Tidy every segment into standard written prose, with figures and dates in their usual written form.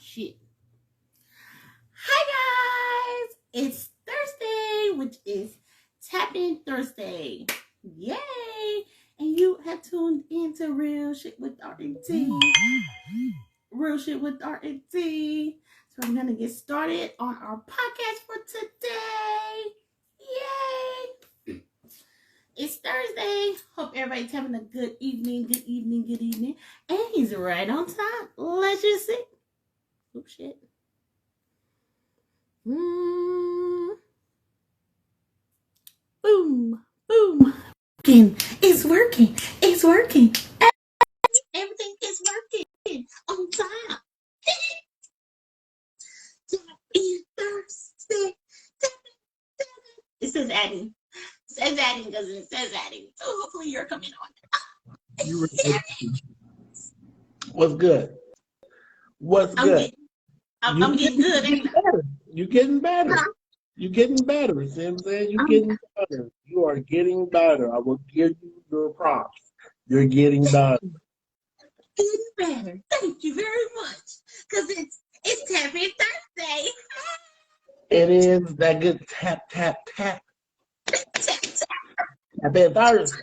Shit. Hi guys! It's Thursday, which is Tap In Thursday. Yay! And you have tuned into Real Shit with R&T. Real Shit with R&T. So we're gonna get started on our podcast for today. Yay! It's Thursday. Hope everybody's having a good evening, good evening, good evening. And he's right on time. Let's just see. Oh shit. Boom, boom. It's working. It's working. Everything is working on time. Thursday. It says adding. It says adding because it says adding. So hopefully you're coming on. What's good? What's good? I'm getting good. Better. You're getting better. You're getting better. See what I'm saying? You're getting better. You are getting better. I will give you your props. You're getting better. Getting better. Thank you very much. Because it's Tap In Thursday. It is that good tap, tap, tap. Tap In Thursday.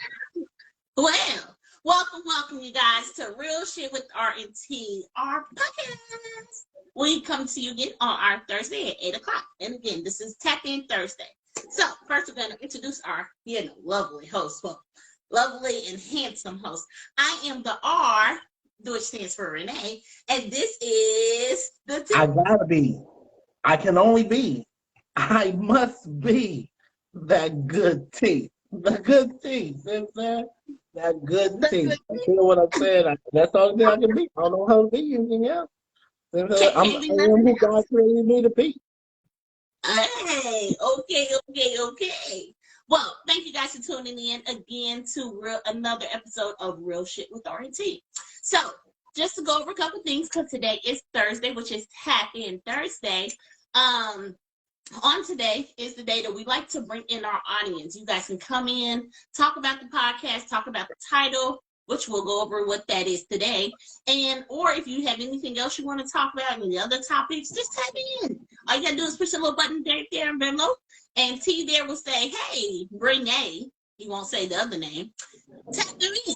Well, welcome you guys to Real Shit with R&T, our podcast. We come to you again on our Thursday at 8 o'clock. And again, this is Tap In Thursday. So first we're going to introduce our, lovely host. Well, lovely and handsome host. I am the R, which stands for Renee. And this is the T. I gotta be. I can only be. I must be that good T. The good T. See what I'm saying? That good T. You know what I'm saying? That's all that I can be. I don't know how to be anything else. I'm who God created me to be. Hey, okay. Well, thank you guys for tuning in again to another episode of Real Shit with R&T. So, just to go over a couple things, because today is Thursday, which is Tap In Thursday. On today is the day that we like to bring in our audience. You guys can come in, talk about the podcast, talk about the title, which we'll go over what that is today. Or if you have anything else you want to talk about, any other topics, just type it in. All you gotta do is push a little button right there in Venmo, and T there will say, hey, Renee. He won't say the other name. Tap them in.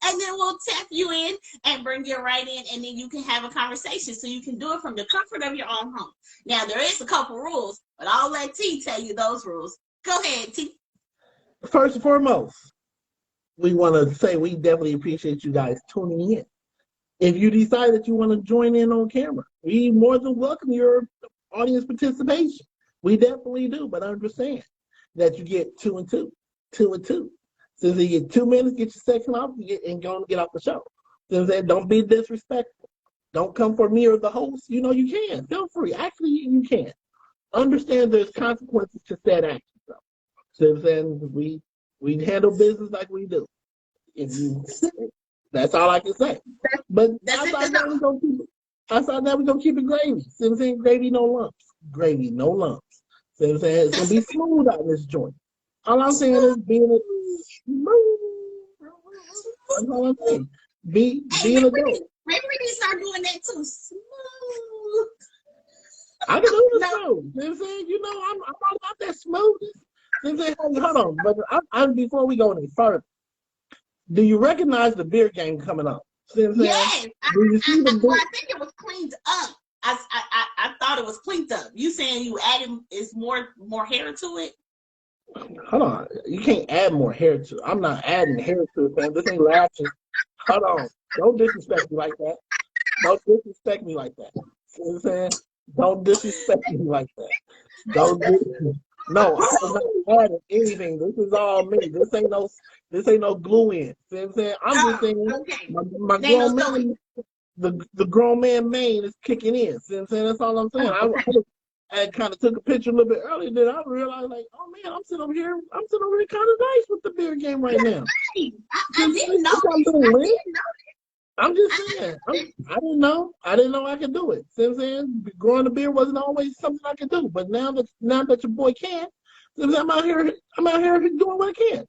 And then we'll tap you in and bring you right in, and then you can have a conversation. So you can do it from the comfort of your own home. Now, there is a couple rules, but I'll let T tell you those rules. Go ahead, T. First and foremost, we want to say we definitely appreciate you guys tuning in. If you decide that you want to join in on camera, we more than welcome your audience participation. We definitely do, but understand that you get 2 and 2. So you get 2 minutes, get your section off, and go and get off the show. So don't be disrespectful. Don't come for me or the host. You can. Feel free. Actually, you can. Understand there's consequences to said action. So we handle business like we do. That's all I can say. But outside that, we're going to keep it gravy. See what I'm saying? Gravy, no lumps. Gravy, no lumps. See what I'm saying? It's going to be smooth out in this joint. All I'm saying is being smooth. That's all I'm saying. Being a adult. Maybe we need to start doing that too. Smooth. I can do it smooth. You know what I'm saying? I'm all about that smoothness. You know what I'm saying? Hold on. But before we go any further, do you recognize the beer game coming up? You know what I'm yes. I think it was cleaned up. I thought it was cleaned up. You saying you added is more hair to it? Hold on. You can't add more hair to it. I'm not adding hair to it, man. This ain't laughing. Hold on. Don't disrespect me like that. Don't disrespect me like that. You know what I'm saying? Don't disrespect me like that. No, I was not adding anything. This is all me. This ain't no glue in. See what I'm saying? I'm just saying okay. my grown man, the grown man main is kicking in. See what I'm saying? That's all I'm saying. I kind of took a picture a little bit earlier, then I realized, like, oh man, I'm sitting over here kind of nice with the beer game right now. I didn't know. I'm just saying. I didn't know I could do it. See what I'm saying? Growing the beer wasn't always something I could do, but now that your boy can, I'm out here doing what I can.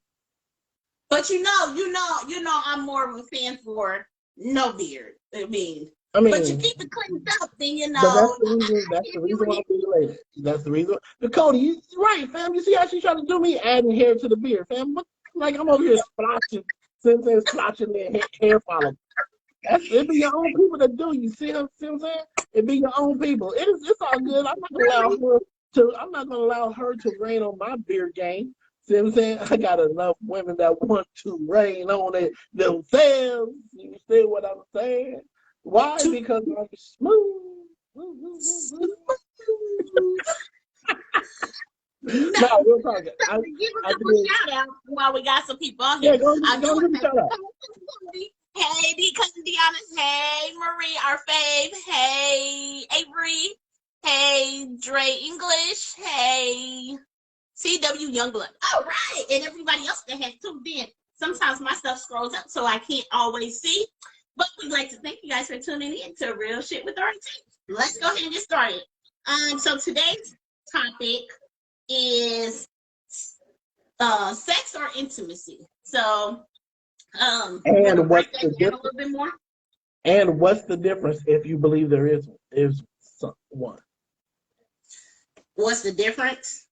But I'm more of a fan for no beard. But you keep it cleaned up, then you But that's know. the reason. That's the reason why I'm being late. That's the reason. But Cody, you right, fam. You see how she trying to do me adding hair to the beard, fam? Like I'm over here splotching, splotching their hair follicles. It be your own people that do. You see what I'm saying? It be your own people. It's all good. I'm not gonna allow her to rain on my beard game. See what I'm saying? I got enough women that want to rain on it themselves. You see what I'm saying? Why? Because I'm smooth. No, we're talking. Give a couple shout outs while we got some people on here. Yeah, go give a shout out. Hey, cousin Deanna. Hey, Marie, our fave. Hey, Avery. Hey, Dre English. Hey, CW Youngblood. All right, and everybody else that has tuned in. Sometimes my stuff scrolls up, so I can't always see. But we'd like to thank you guys for tuning in to Real Shit with R&T. Let's go ahead and get started. So today's topic is sex or intimacy. So, and what's the difference? A little bit more. And what's the difference if you believe there is one? What's the difference?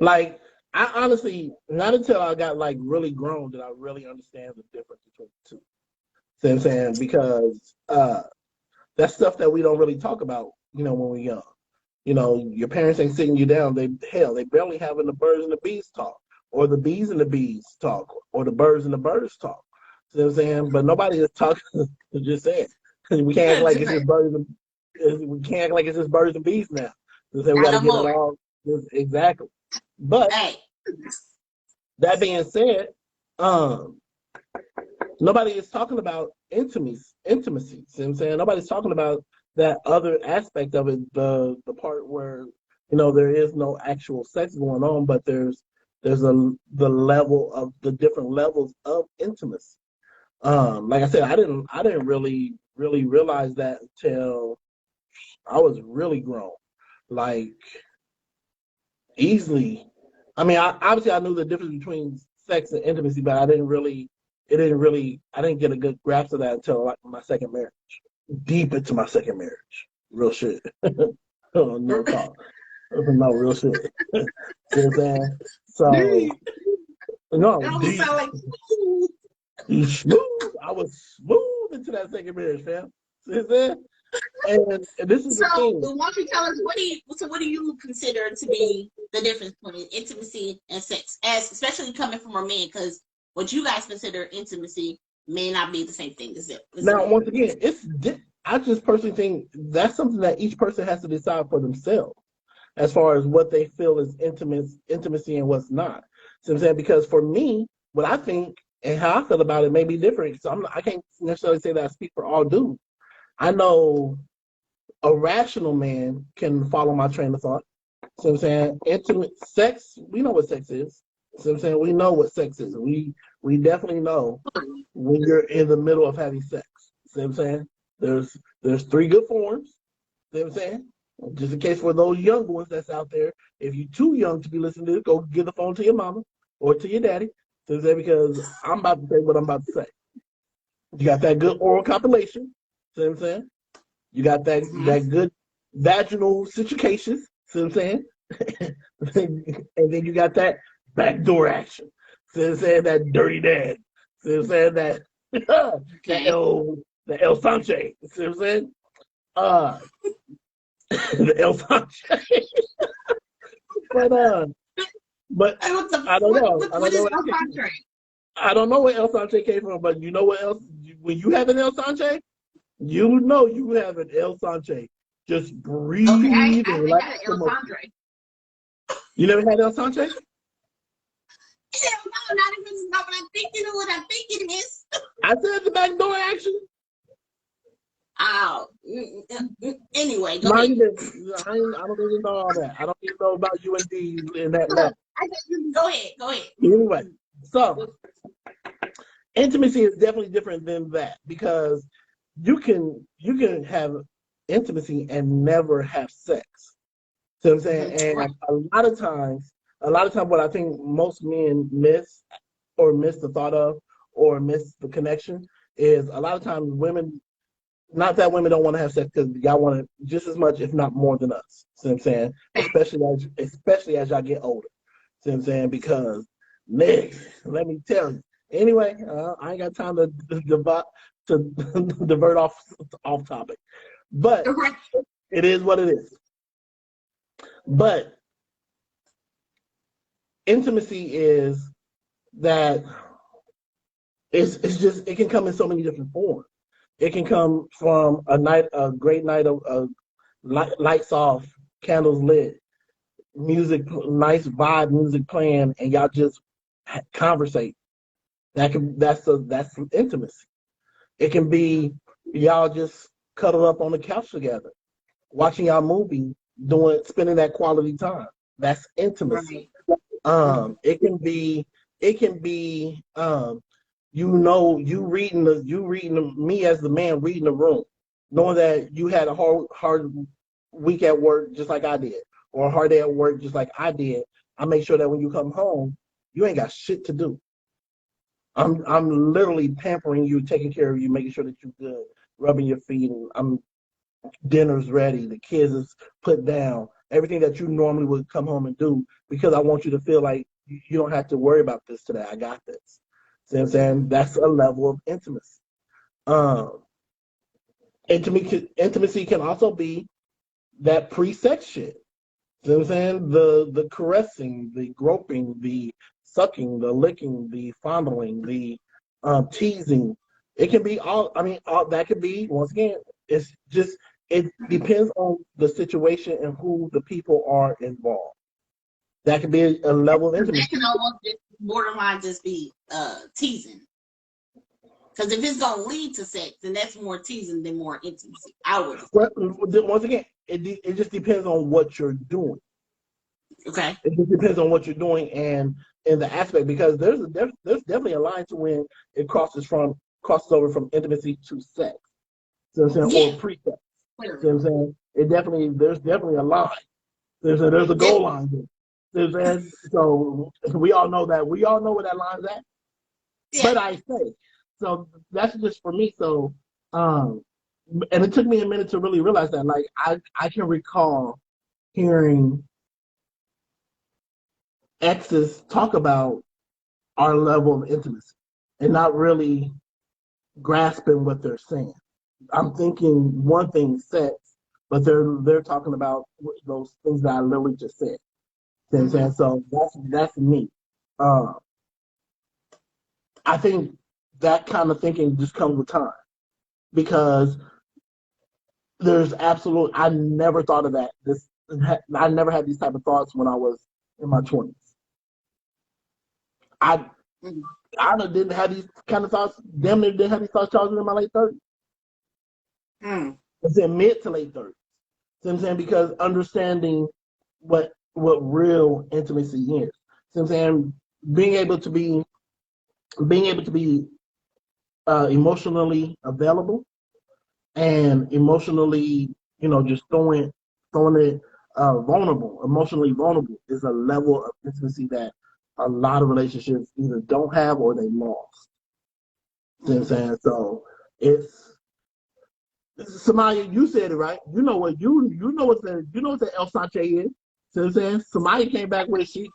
Like, I honestly, not until I got like really grown did I really understand the difference between the two. See what I'm saying? Because that's stuff that we don't really talk about, when we're young. Your parents ain't sitting you down. They barely having the birds and the bees talk, or the bees and the bees talk, or the birds and the birds talk. See what I'm saying? But nobody is talking. Just saying, we can't act like it's just birds. We can't act like it's just birds and bees now. So we got to get it all exactly. But that being said, nobody is talking about intimacy. See what I'm saying? Nobody's talking about that other aspect of it, the part where there is no actual sex going on, but there's the level of the different levels of intimacy. Like I said, I didn't really realize that until I was really grown, like easily. I mean, obviously I knew the difference between sex and intimacy, but I didn't get a good grasp of that until like my second marriage. Deep into my second marriage. Real shit. No talk. No, real shit. See what I'm saying? So, no, deep. Smooth. I was smooth into that second marriage, fam. See what I'm saying? And this is the thing. So, why don't you tell us what do you consider to be the difference between intimacy and sex, especially coming from a man? Because what you guys consider intimacy may not be the same thing as it. Now, once again, I just personally think that's something that each person has to decide for themselves, as far as what they feel is intimacy and what's not. So I'm saying, because for me, what I think and how I feel about it may be different. So I can't necessarily say that I speak for all dudes. I know a rational man can follow my train of thought. So I'm saying, intimate sex, we know what sex is. So I'm saying, we know what sex is. We definitely know when you're in the middle of having sex. See what I'm saying? There's three good forms. See what I'm saying? Just in case for those young ones that's out there, if you're too young to be listening to this, go give the phone to your mama or to your daddy. See what I'm saying? Because I'm about to say what I'm about to say. You got that good oral copulation. See what I'm saying? You got that good vaginal situations. See what I'm saying? And then you got that backdoor action. See what I'm saying? That dirty dad. See what I'm saying? That the El Sanche. See what I'm saying? The El Sanche. but I don't know. I don't know where El Sanche came from, but you know what else? When you have an El Sanche, you know you have an El Sanche. Just breathe. Okay, I had an El Sanche. You never had El Sanche? Hell no, not if it's not what I'm thinking of what I'm thinking is. I said the backdoor action. Oh, anyway, go ahead. I don't even know all that. I don't even know about UND in that level. Go ahead. Anyway, so intimacy is definitely different than that, because you can have intimacy and never have sex. See what I'm saying? And a lot of times, what I think most men miss the thought of, or miss the connection, is a lot of times women, not that women don't want to have sex, because y'all want it just as much, if not more than us. See what I'm saying? Especially as y'all get older. See what I'm saying? Because, nigga, let me tell you. Anyway, I ain't got time to divert off topic. But it is what it is. But intimacy is that it's just, it can come in so many different forms. It can come from a great night of lights off, candles lit, music, nice vibe music playing, and y'all just conversate. That's intimacy. It can be y'all just cuddle up on the couch together, watching y'all movie, spending that quality time. That's intimacy. Right. It can be you reading me as the man reading the room, knowing that you had a hard week at work just like I did, or a hard day at work just like I did. I make sure that when you come home, you ain't got shit to do. I'm literally pampering you, taking care of you, making sure that you're good, rubbing your feet, and dinner's ready, the kids is put down, everything that you normally would come home and do, because I want you to feel like you don't have to worry about this today. I got this. See what I'm saying? That's a level of intimacy. Intimacy can also be that pre-sex shit. See what I'm saying? The caressing, the groping, the sucking, the licking, the fondling, the teasing. It can be all that could be, once again, it's just, it depends on the situation and who the people are involved. That could be a level of intimacy. That can almost just borderline just be teasing. Because if it's going to lead to sex, then that's more teasing than more intimacy. I would. Well, once again, it just depends on what you're doing. Okay. It just depends on what you're doing and the aspect, because there's definitely a line to when it crosses over from intimacy to sex. So I'm saying, or pre-sex. So I'm saying, there's definitely a line. There's a goal line there. So we all know that. We all know where that line's at. Yeah. But I say, so that's just for me. So, and it took me a minute to really realize that. Like, I can recall hearing exes talk about our level of intimacy and not really grasping what they're saying. I'm thinking one thing sex, but they're talking about those things that I literally just said. Mm-hmm. So that's me. I think that kind of thinking just comes with time, because I never thought of that. I never had these type of thoughts when I was in my 20s. I didn't have these kind of thoughts. Damn near didn't have these thoughts in my late 30s. It's in mid to late 30s. You know what I'm saying? Because understanding what real intimacy is. You know what I'm saying? Being able to be emotionally available and emotionally, just throwing it vulnerable, emotionally vulnerable, is a level of intimacy that a lot of relationships either don't have or they lost. You know what I'm saying? So it's Samaya, you said it right. You know what the El Sache is. So I'm saying, Samaya came back with it.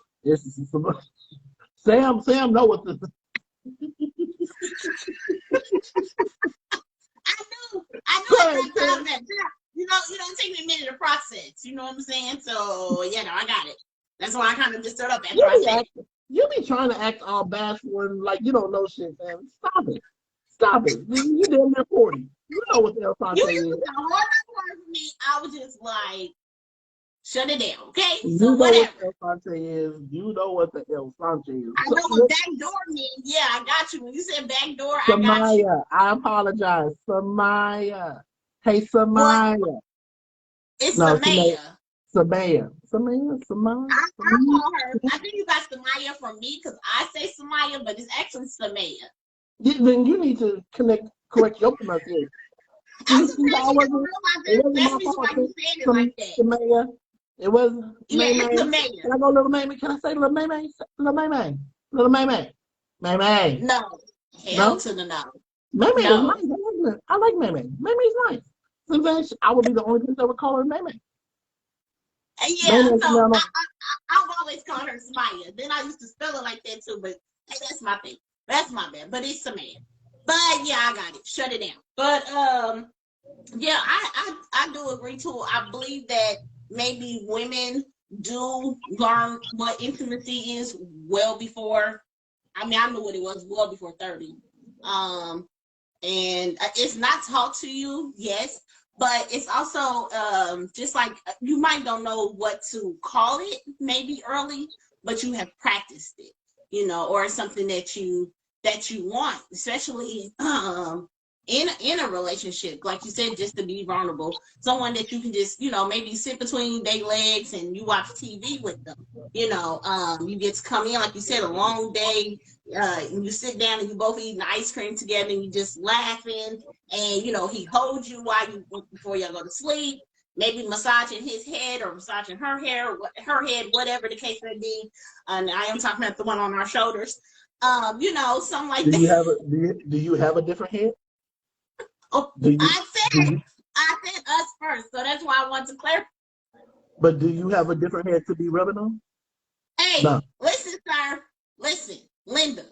Sam know what the I know that. You know, it take me a minute to process. You know what I'm saying? So I got it. That's why I kind of just stood up after I said it. You be trying to act all bashful and like you don't know shit, man. Stop it. You damn near 40. You know what the El Sache is. One for me, I was just like, shut it down, okay? So whatever. You know what the El Sache is. I know what backdoor means. Yeah, I got you. When you said backdoor, I got you. Samaya, I apologize. Samaya. Hey, Samaya. What? It's Samaya. Samaya. I call her. I think you got Samaya from me because I say Samaya, but it's actually Samaya. Then you need to correct your pronunciation. I'm surprised you didn't realize that's why you said it like that. Samaya. It was. It's Samaya. Can I go, little Mamie? Can I say little Mamie? Little Mamie. Little Mamie. Mamie. No. Hell to the no. Meme is No. nice. I like Meme. Meme is nice. Sometimes I would be the only person that would call her Meme. Yeah, Meme, so no. I've always called her Smaya. Then I used to spell it like that too, but hey, that's my thing. That's my bad. But it's a man. But yeah, I got it. Shut it down. But yeah, I do agree too. I believe that maybe women do learn what intimacy is well before. I mean, I knew what it was well before 30. And it's not taught to you, yes, but it's also just like you might don't know what to call it maybe early, but you have practiced it, or something that you want, especially in a relationship, like you said, just to be vulnerable, someone that you can just maybe sit between their legs and you watch TV with them. You get to come in, like you said, a long day, and you sit down and you both eating ice cream together and you just laughing, and he holds you before y'all go to sleep, maybe massaging his head or massaging her head, whatever the case may be. And I am talking about the one on our shoulders, something like Do that. you have do you have a different head? Oh, I said us first, so that's why I want to clarify. But do you have a different head to be rubbing on? Hey, No. listen, sir. Listen, Linda,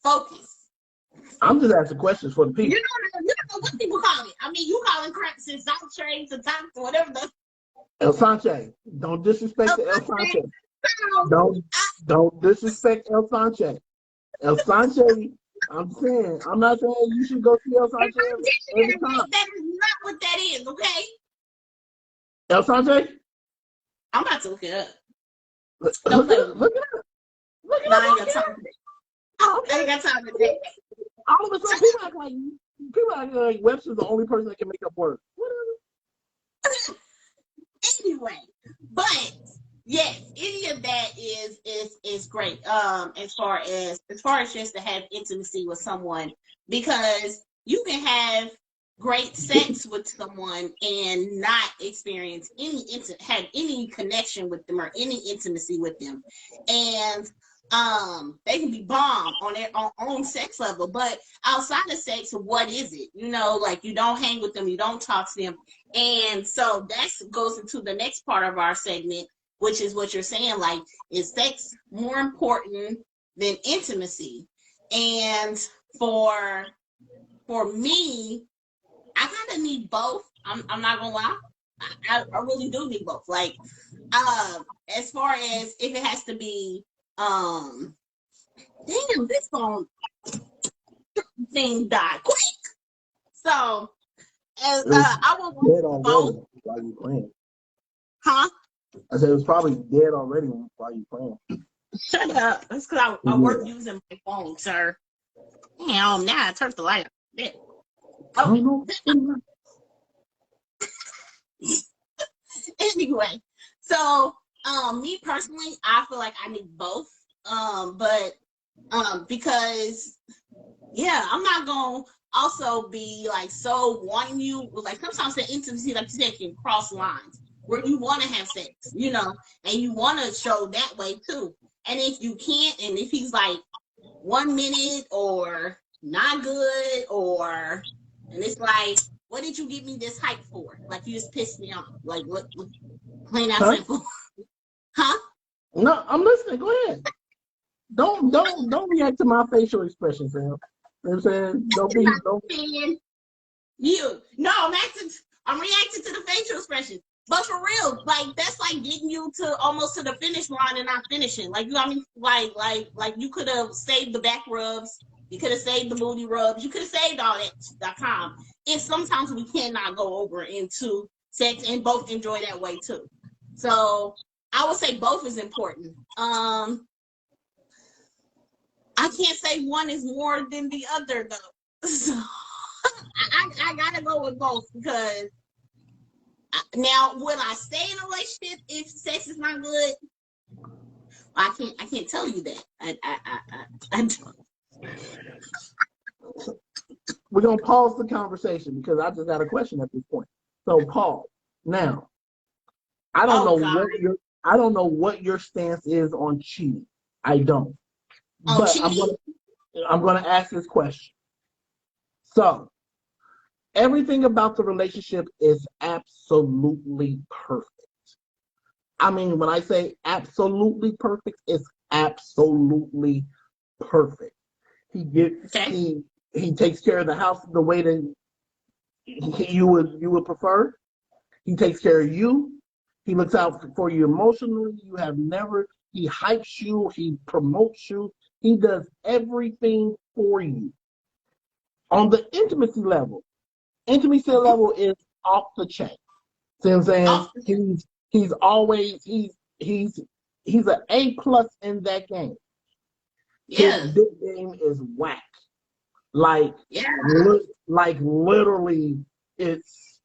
focus. I'm just asking questions for the people. You don't know what people call it. I mean, you call it crap since I'm trained to talk to whatever the El Sanche. Don't disrespect the El Sanche. so, Don't disrespect El Sanche. El Sanche, I'm not saying you should go see El Sanche every time. that is not what that is, okay? El Sanche? I'm about to look it up. Look it up. Look it up. I ain't got time for that. I ain't got time for that. All of a sudden, people act like Webster's the only person that can make up words. Whatever. Anyway, but yes, any of that is great. As far as just to have intimacy with someone, because you can have great sex with someone and not experience have any connection with them or any intimacy with them, and they can be bomb on their own sex level, but outside of sex, what is it? Like you don't hang with them, you don't talk to them, and so that goes into the next part of our segment, which is what you're saying, like, is sex more important than intimacy? And for me, I kind of need both. I'm not gonna lie, I really do need both. Like, as far as if it has to be, damn, this phone thing died quick. So, as I will want both. While you playing. Huh? I said it was probably dead already while you playing. Shut up. That's because I work using my phone, sir. Damn, now I turned the light off. Okay. Anyway, so me personally, I feel like I need both. But because I'm not gonna also be like so wanting you, like sometimes the intimacy, like you said, can cross lines where you want to have sex, and you want to show that way too. And if you can't, and if he's like 1 minute or not good, and it's like, what did you give me this hype for? Like, you just pissed me off. Like, what plain out simple. Huh? No, I'm listening. Go ahead. Don't react to my facial expressions, Sam. You know what I'm saying? Don't. You. No, I'm reacting to the facial expression. But for real, like, that's like getting you to almost to the finish line and not finishing. Like, like you could have saved the back rubs. You could have saved the booty rubs. You could have saved all that.com. And sometimes we cannot go over into sex and both enjoy that way too. So I would say both is important. I can't say one is more than the other though. So I gotta go with both, because now will I stay in a relationship if sex is not good? I can't tell you that. I don't. We're gonna pause the conversation because I just got a question at this point. So pause. Now, I don't know what your stance is on cheating. I don't. But cheating? I'm gonna ask this question. So everything about the relationship is absolutely perfect. I mean, when I say absolutely perfect, it's absolutely perfect. He gets Okay. he takes care of the house the way that you would prefer. He takes care of you. He looks out for you emotionally. You have never. He hypes you. He promotes you. He does everything for you. On the intimacy level is off the chain. See what I'm saying? Off the chain. He's always he's an A+ in that game. His Yeah. big game is whack. Like Yeah. like literally, it's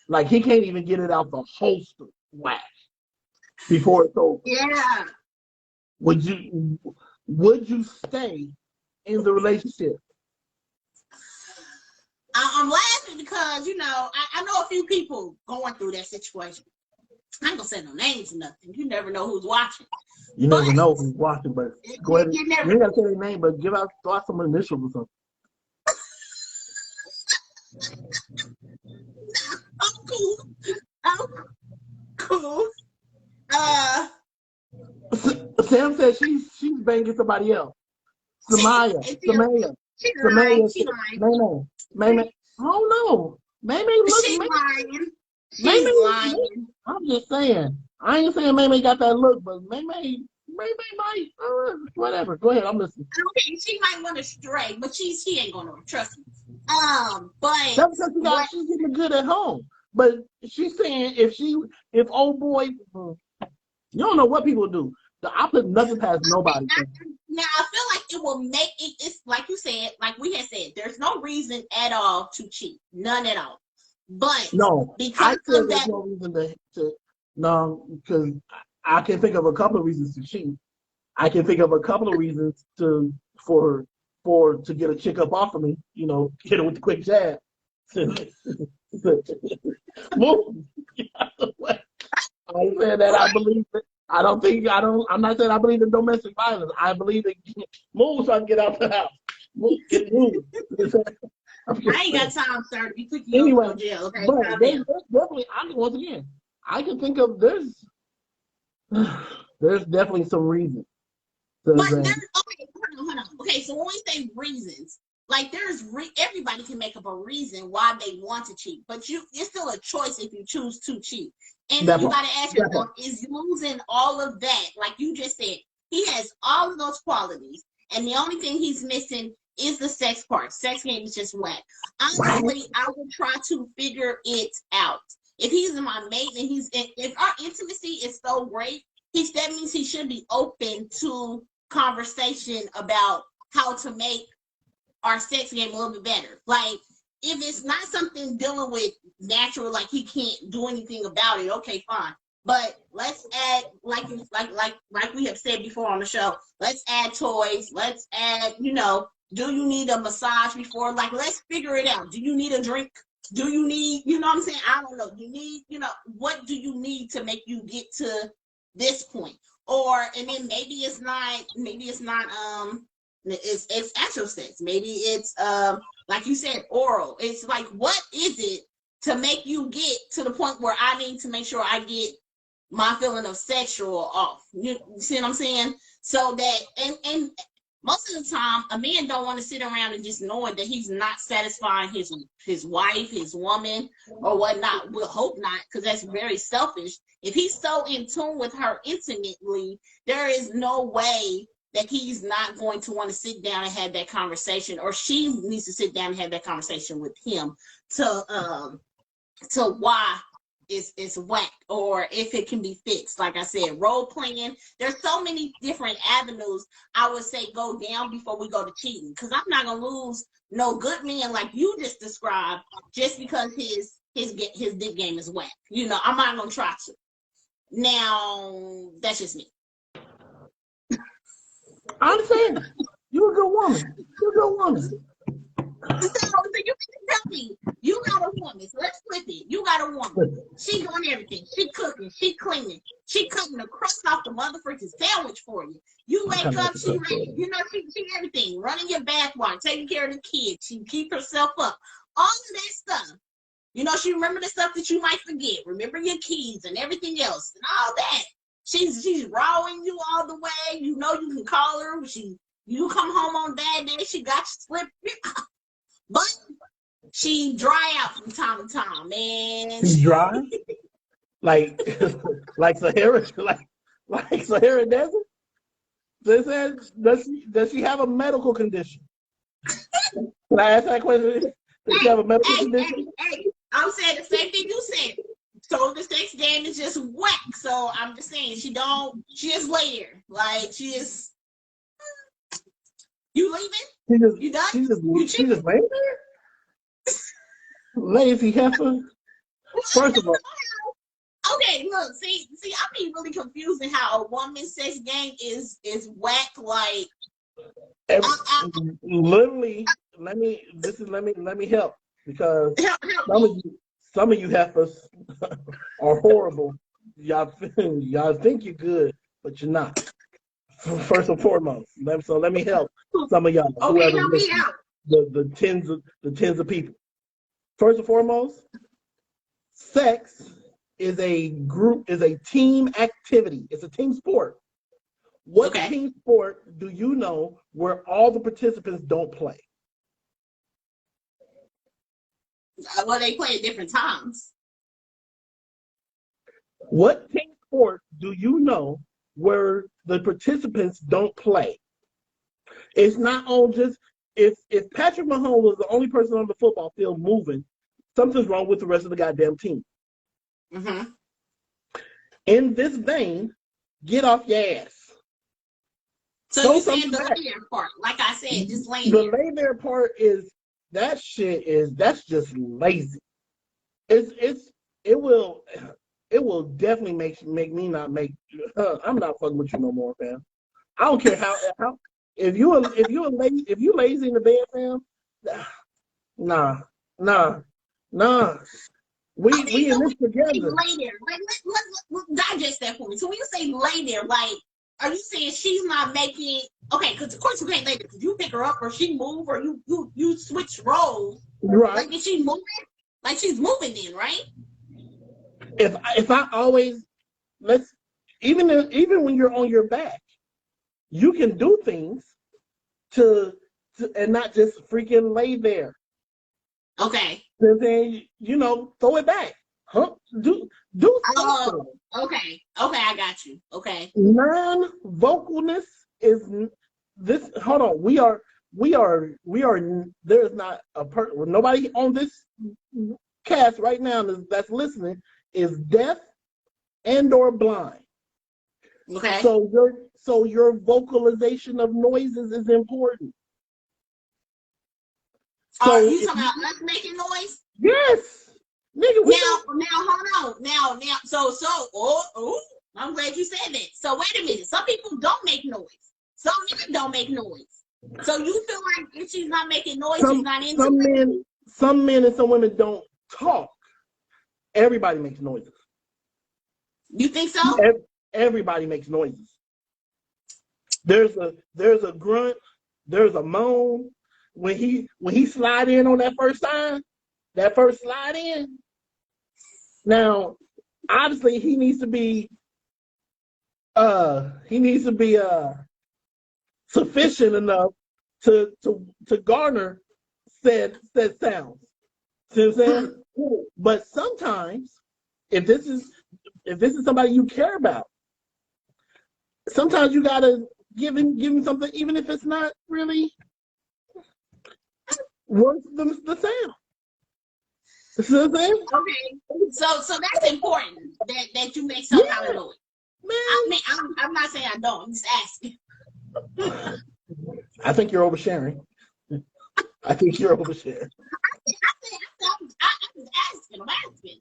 like he can't even get it out the holster whack before it's over. Yeah. Would you stay in the relationship? I'm laughing because, I know a few people going through that situation. I ain't gonna say no names or nothing. You never know who's watching. You But never know who's watching, but go ahead. you You never ain't gotta say their name, but throw out some initials or something. I'm cool. I'm cool. Uh Sam said she's banging somebody else. Samaya, she Samaya, she lying. Samaya, She lying. May. I don't know. May look. She's May, lying. May, She's lying. I'm just saying. I ain't saying May got that look, but May might. Whatever. Go ahead. I'm listening. Okay, she might want to stray, but she ain't gonna trust me. But That's because what she's getting good at home. But she's saying if old boy, you don't know what people do. I put nothing past nobody. now I feel like it will make it. It's like you said, like we had said. There's no reason at all to cheat, none at all. But No, I because said of there's that, no reason to no, because I can think of a couple of reasons to cheat. I can think of a couple of reasons for to get a chick up off of me. Hit her with the quick jab. Move. I said that I believe it. I'm not saying I believe in domestic violence. I believe in move so I can get out the house. Move, get moving. I ain't got time, sir. You put you Anyway, go to jail, okay? but Calm there's down. definitely, once again, I can think of there's definitely some reasons. But there's okay, hold on. Okay, so when we say reasons, like everybody can make up a reason why they want to cheat, but it's still a choice if you choose to cheat. And then That you part. got to ask yourself, is losing all of that? Like you just said, he has all of those qualities, and the only thing he's missing is the sex part. Sex game is just whack. Honestly, I would try to figure it out. If he's my mate and if our intimacy is so great, that means he should be open to conversation about how to make our sex game a little bit better. Like if it's not something dealing with natural, like he can't do anything about it, okay, fine. But let's add, like we have said before on the show, let's add toys. Let's add, do you need a massage before? Like, let's figure it out. Do you need a drink? Do you need, you know what I'm saying? I don't know. You need, what do you need to make you get to this point? And then maybe it's not it's actual sex. Maybe it's like you said, oral. It's like, what is it to make you get to the point where I need to make sure I get my feeling of sexual off? You see what I'm saying? So that and most of the time a man don't want to sit around and just knowing that he's not satisfying his wife, his woman, or whatnot. We'll hope not, because that's very selfish. If he's so in tune with her intimately, there is no way that he's not going to want to sit down and have that conversation, or she needs to sit down and have that conversation with him to why it's whack, or if it can be fixed. Like I said, role playing. There's so many different avenues I would say go down before we go to cheating, because I'm not gonna lose no good man like you just described just because his dick game is whack. I'm not gonna try to. Now that's just me. I understand. You're a good woman. You're a good woman. So you can tell me you got a woman. woman. So let's flip it. You got a woman. She doing everything. She cooking. She cleaning. She cutting the crust off the motherfucking sandwich for you. You wake up, she ready. You know, she everything. Running your bath water, taking care of the kids. She keep herself up. All of that stuff. You know, she remember the stuff that you might forget. Remember your keys and everything else and all that. She's rawing you all the way. You know you can call her. You come home on bad day. She got you slipped. But she dry out from time to time, man. She's dry? like Sahara, like Sahara Desert? Does she have a medical condition? Can I ask that question? Does she have a medical condition? Hey, I'm saying the same thing you said. So the sex game is just whack. So I'm just saying she is later. Like she is. You leaving? You done? She just laying there? Lazy heifer. First of all. Okay, look, see, I be really confused in how a woman's sex game is whack. Like, literally, let me help because some of you heifers are horrible. Y'all think you're good, but you're not. First and foremost, let me help some of y'all. Okay, help me out. The tens of people. First and foremost, sex is a team activity. It's a team sport. What team sport do you know where all the participants don't play? Well, they play at different times. What team sport do you know where the participants don't play? It's not all just if Patrick Mahomes was the only person on the football field moving, something's wrong with the rest of the goddamn team. Mm-hmm. In this vein, get off your ass. So you're saying the lay there part, like I said, just laying there. The lay there part is that's just lazy. It will definitely make me not make. I'm not fucking with you no more, fam. I don't care how if you lazy in the bed, fam. Nah. We in this together. Lay there. Like, let's digest that for me. So when you say lay there, like, are you saying she's not making? Okay, because of course you can't lay there because you pick her up or she move or you switch roles. Right. Like, is she moving? Like she's moving then, right? If I always even when you're on your back, you can do things to and not just freaking lay there. Okay. And then throw it back. Huh? Do something. Okay, I got you. Okay. Non-vocalness is this. Hold on. We are. There is not a nobody on this cast right now that's listening is deaf and or blind. Okay. So your vocalization of noises is important. So are you talking about us making noise? Yes. Nigga, now, hold on. Now, I'm glad you said that. So wait a minute. Some people don't make noise. Some men don't make noise. So you feel like if she's not making noise, she's not into it? Some men and some women don't talk. Everybody makes noises. You think so? Everybody makes noises. There's a grunt. There's a moan. When he slide in on that first slide in. Now, obviously, he needs to be sufficient enough to garner said sounds. See what I'm saying? But sometimes, if this is somebody you care about, sometimes you gotta give him something, even if it's not really worth the sound. See what I'm saying? Okay, so that's important that you make some kind of noise. Man, I'm not saying I don't. I'm just asking. I think you're oversharing. I think you're oversharing. I'm asking.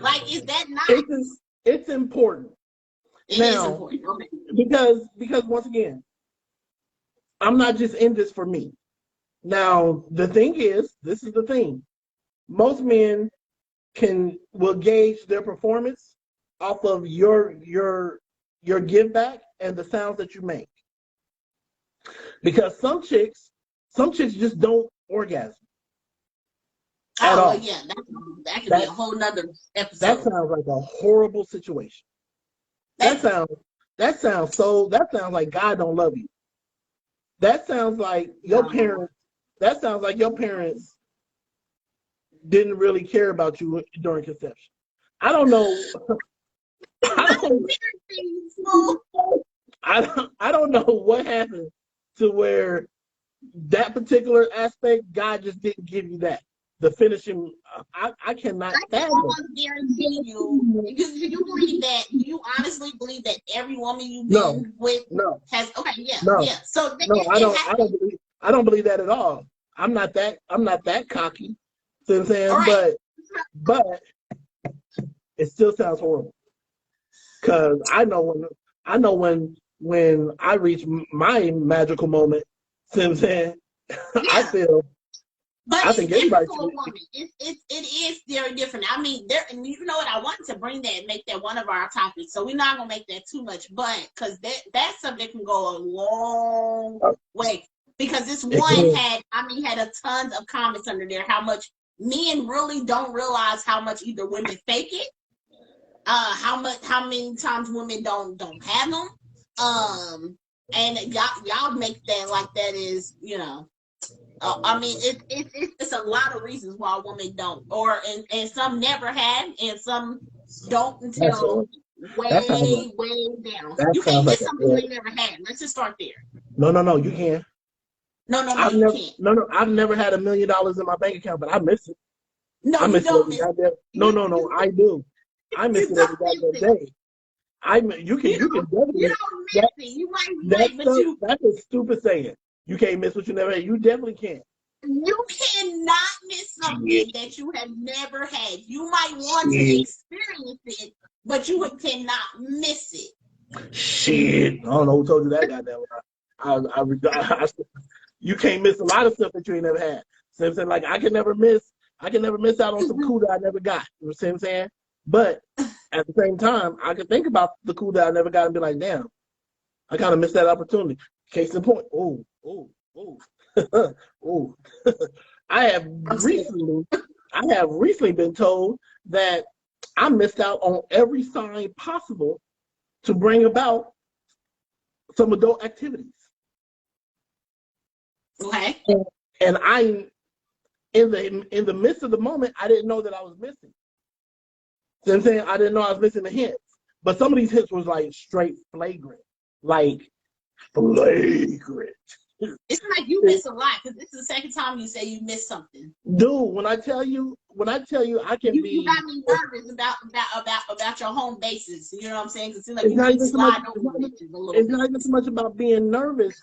Like, is that not? It's important. It is important. Okay. Because once again, I'm not just in this for me. Now, the thing is, this is the thing. Most men will gauge their performance off of your give back and the sounds that you make. Because some chicks just don't orgasm at all. Yeah, that could be a whole nother episode. That sounds like a horrible situation. That sounds like God don't love you. That sounds like your parents. That sounds like your parents didn't really care about you during conception. I don't know. I don't know what happened to where that particular aspect, God just didn't give you that. The finishing, I cannot fathom. I guarantee you, you believe that, you honestly believe that every woman you've been with has, yeah. So I don't believe that at all. I'm not that cocky. See what I'm saying? Right. But it still sounds horrible. Cause I know when I reach my magical moment, see what I'm saying? I feel. But I think everybody for a woman. It is very different. I mean, and you know what? I wanted to bring that and make that one of our topics. So we're not gonna make that too much, but because that subject can go a long way. Because this one had a tons of comments under there. How much men really don't realize how much either women fake it, how many times women don't have them, and y'all make that like that is, you know. I mean, it's a lot of reasons why a woman don't, and some never had, and some don't until way down. You can't miss something they never had. Let's just start there. No, you can't. No, you can't. No, I've never had $1 million in my bank account, but I miss it. No, you don't miss it. No, I do. I miss it every goddamn day. You can definitely. You don't miss it. You might, but you. That's a stupid saying. You can't miss what you never had. You definitely can't. You cannot miss something that you have never had. You might want to experience it, but you cannot miss it. Shit. I don't know who told you that goddamn. You can't miss a lot of stuff that you ain't never had. So I'm saying, like, I can never miss out on some cool that I never got. You know what I'm saying? But at the same time, I can think about the cool that I never got and be like, damn, I kind of missed that opportunity. Case in point. Oh. I have recently been told that I missed out on every sign possible to bring about some adult activities. Okay. And I, in the midst of the moment, I didn't know that I was missing. You know what I'm saying? I didn't know I was missing the hints. But some of these hints was like straight flagrant. Like flagrant. It's like you miss a lot, because this is the second time you say you missed something. Dude, when I tell you I can be. You got me nervous about your home bases. You know what I'm saying? Because it's not even so much about being nervous.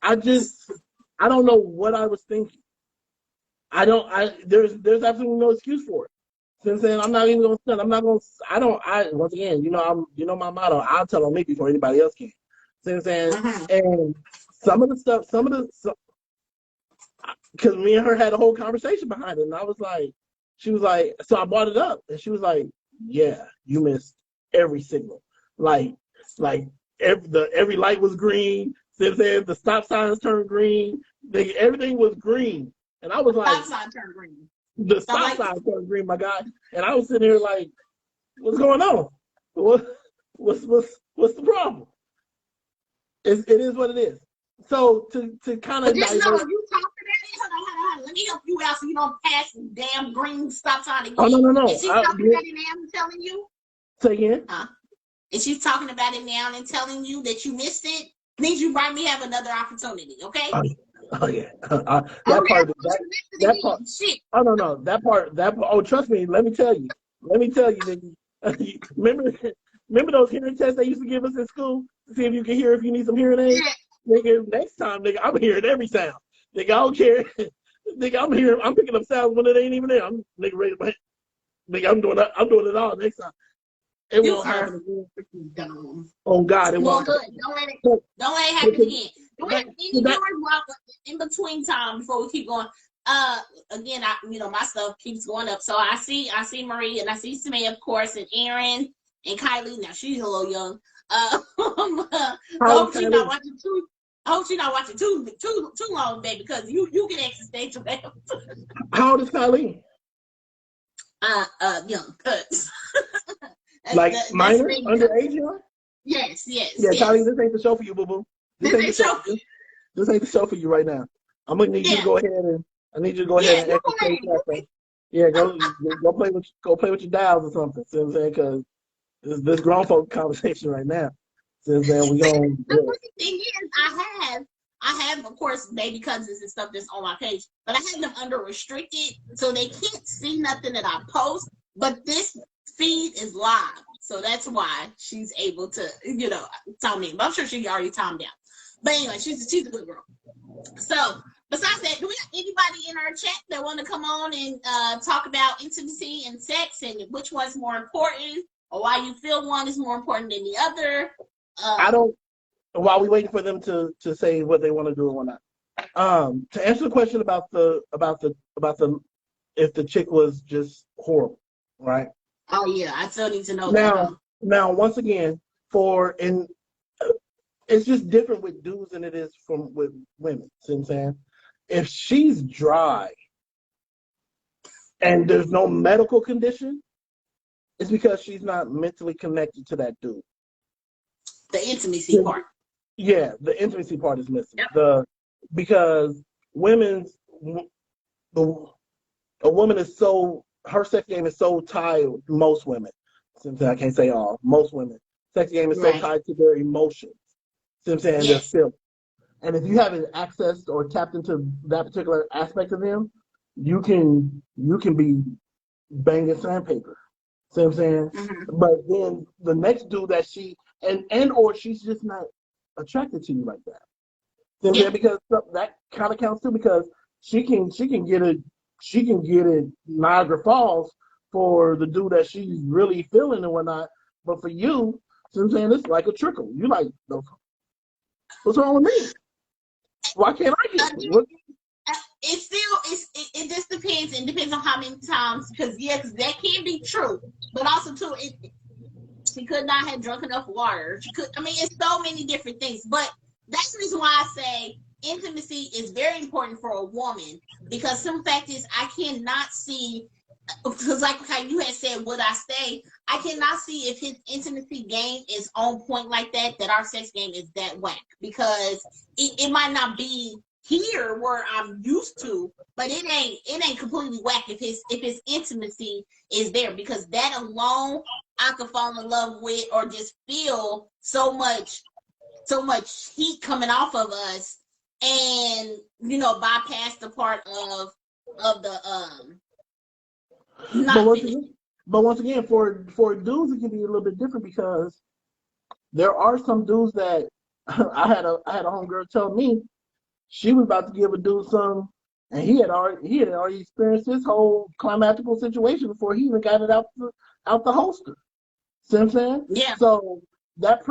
I don't know what I was thinking. There's absolutely no excuse for it. Since then, I'm not even gonna stand. Once again, you know my motto. I'll tell on me before anybody else can. Since then, and some of the stuff, because me and her had a whole conversation behind it, and she was like, so I brought it up, and she was like, yeah, you missed every signal, like every light was green. Since then, the stop signs turned green, everything was green, and I was like, stop sign turned green. The stop sign turned green, my guy, and I was sitting here like, what's going on? What's the problem? It is what it is. So to kind of just know, if you talk to that, hold on. Let me help you out so you don't pass the damn green stop sign again. Oh no. Is she talking about it now and telling you? Say again. Is she talking about it now and telling you that you missed it? Means you might have another opportunity, okay? Oh yeah. That part. Shit. Oh no. That part. Oh, trust me. Let me tell you. Nigga. Remember those hearing tests they used to give us in school to see if you can hear if you need some hearing aids? Nigga, next time, nigga, I'm hearing every sound. Nigga, I don't care. Nigga, I'm picking up sounds when it ain't even there. I'm I'm doing it all next time. It won't happen again. Oh God, it won't. Good. Don't let it happen again. Do it in between time before we keep going. again, my stuff keeps going up. So I see Marie and I see Samay, of course, and Aaron and Kylie. Now she's a little young. So I hope she's not watching too long, baby, because you get existential. How old is Kylie? Young. Like minor, underage, young? Yes. Yeah, Kylie, this ain't the show for you, boo boo. This ain't the show for you. This ain't the show for you right now. I'm gonna need you to go ahead and and exercise that. Yeah, go play with your dials or something. See what I'm saying? Because this grown folk conversation right now. Since then we going. The thing is, I have of course baby cousins and stuff that's on my page, but I have them under restricted, so they can't see nothing that I post. But this feed is live, so that's why she's able to time me. But I'm sure she already timed out. But anyway, she's a good girl. So besides that, do we have anybody in our chat that want to come on and talk about intimacy and sex and which one's more important, or why you feel one is more important than the other? I don't. While we waiting for them to say what they want to do or not. To answer the question about the if the chick was just horrible, right? Oh yeah, I still need to know. Now once again, it's just different with dudes than it is with women. See what I'm saying? If she's dry and there's no medical condition, it's because she's not mentally connected to that dude. The intimacy part. Yeah, the intimacy part is missing. Yep. Because a woman is her sex game is so tied. Most women, since I can't say all, most women, sex game is so tied to their emotions. See what I'm saying? Yes. Their feelings. And if you haven't accessed or tapped into that particular aspect of them, you can be banging sandpaper. See what I'm saying? Mm-hmm. But then the next dude that or she's just not attracted to you like that. See what I'm saying? Because that kind of counts too, because she can get it Niagara Falls for the dude that she's really feeling and whatnot. But for you, see what I'm saying, it's like a trickle. You like, what's wrong with me? Why can't I get it? It just depends. It depends on how many times, because that can be true, but also too, she could not have drunk enough water. It's so many different things, but that's the reason why I say intimacy is very important for a woman, because some fact is I cannot see, because like how you had said, would I stay? I cannot see if his intimacy game is on point like that our sex game is that whack, because it might not be here where I'm used to, but it ain't completely whack if his intimacy is there, because that alone I could fall in love with or just feel so much heat coming off of us, and bypass the part of the But once again, for dudes it can be a little bit different, because there are some dudes that I had a homegirl tell me she was about to give a dude some, and he had already experienced this whole climactical situation before he even got it out the holster. See what I'm saying? Yeah. So that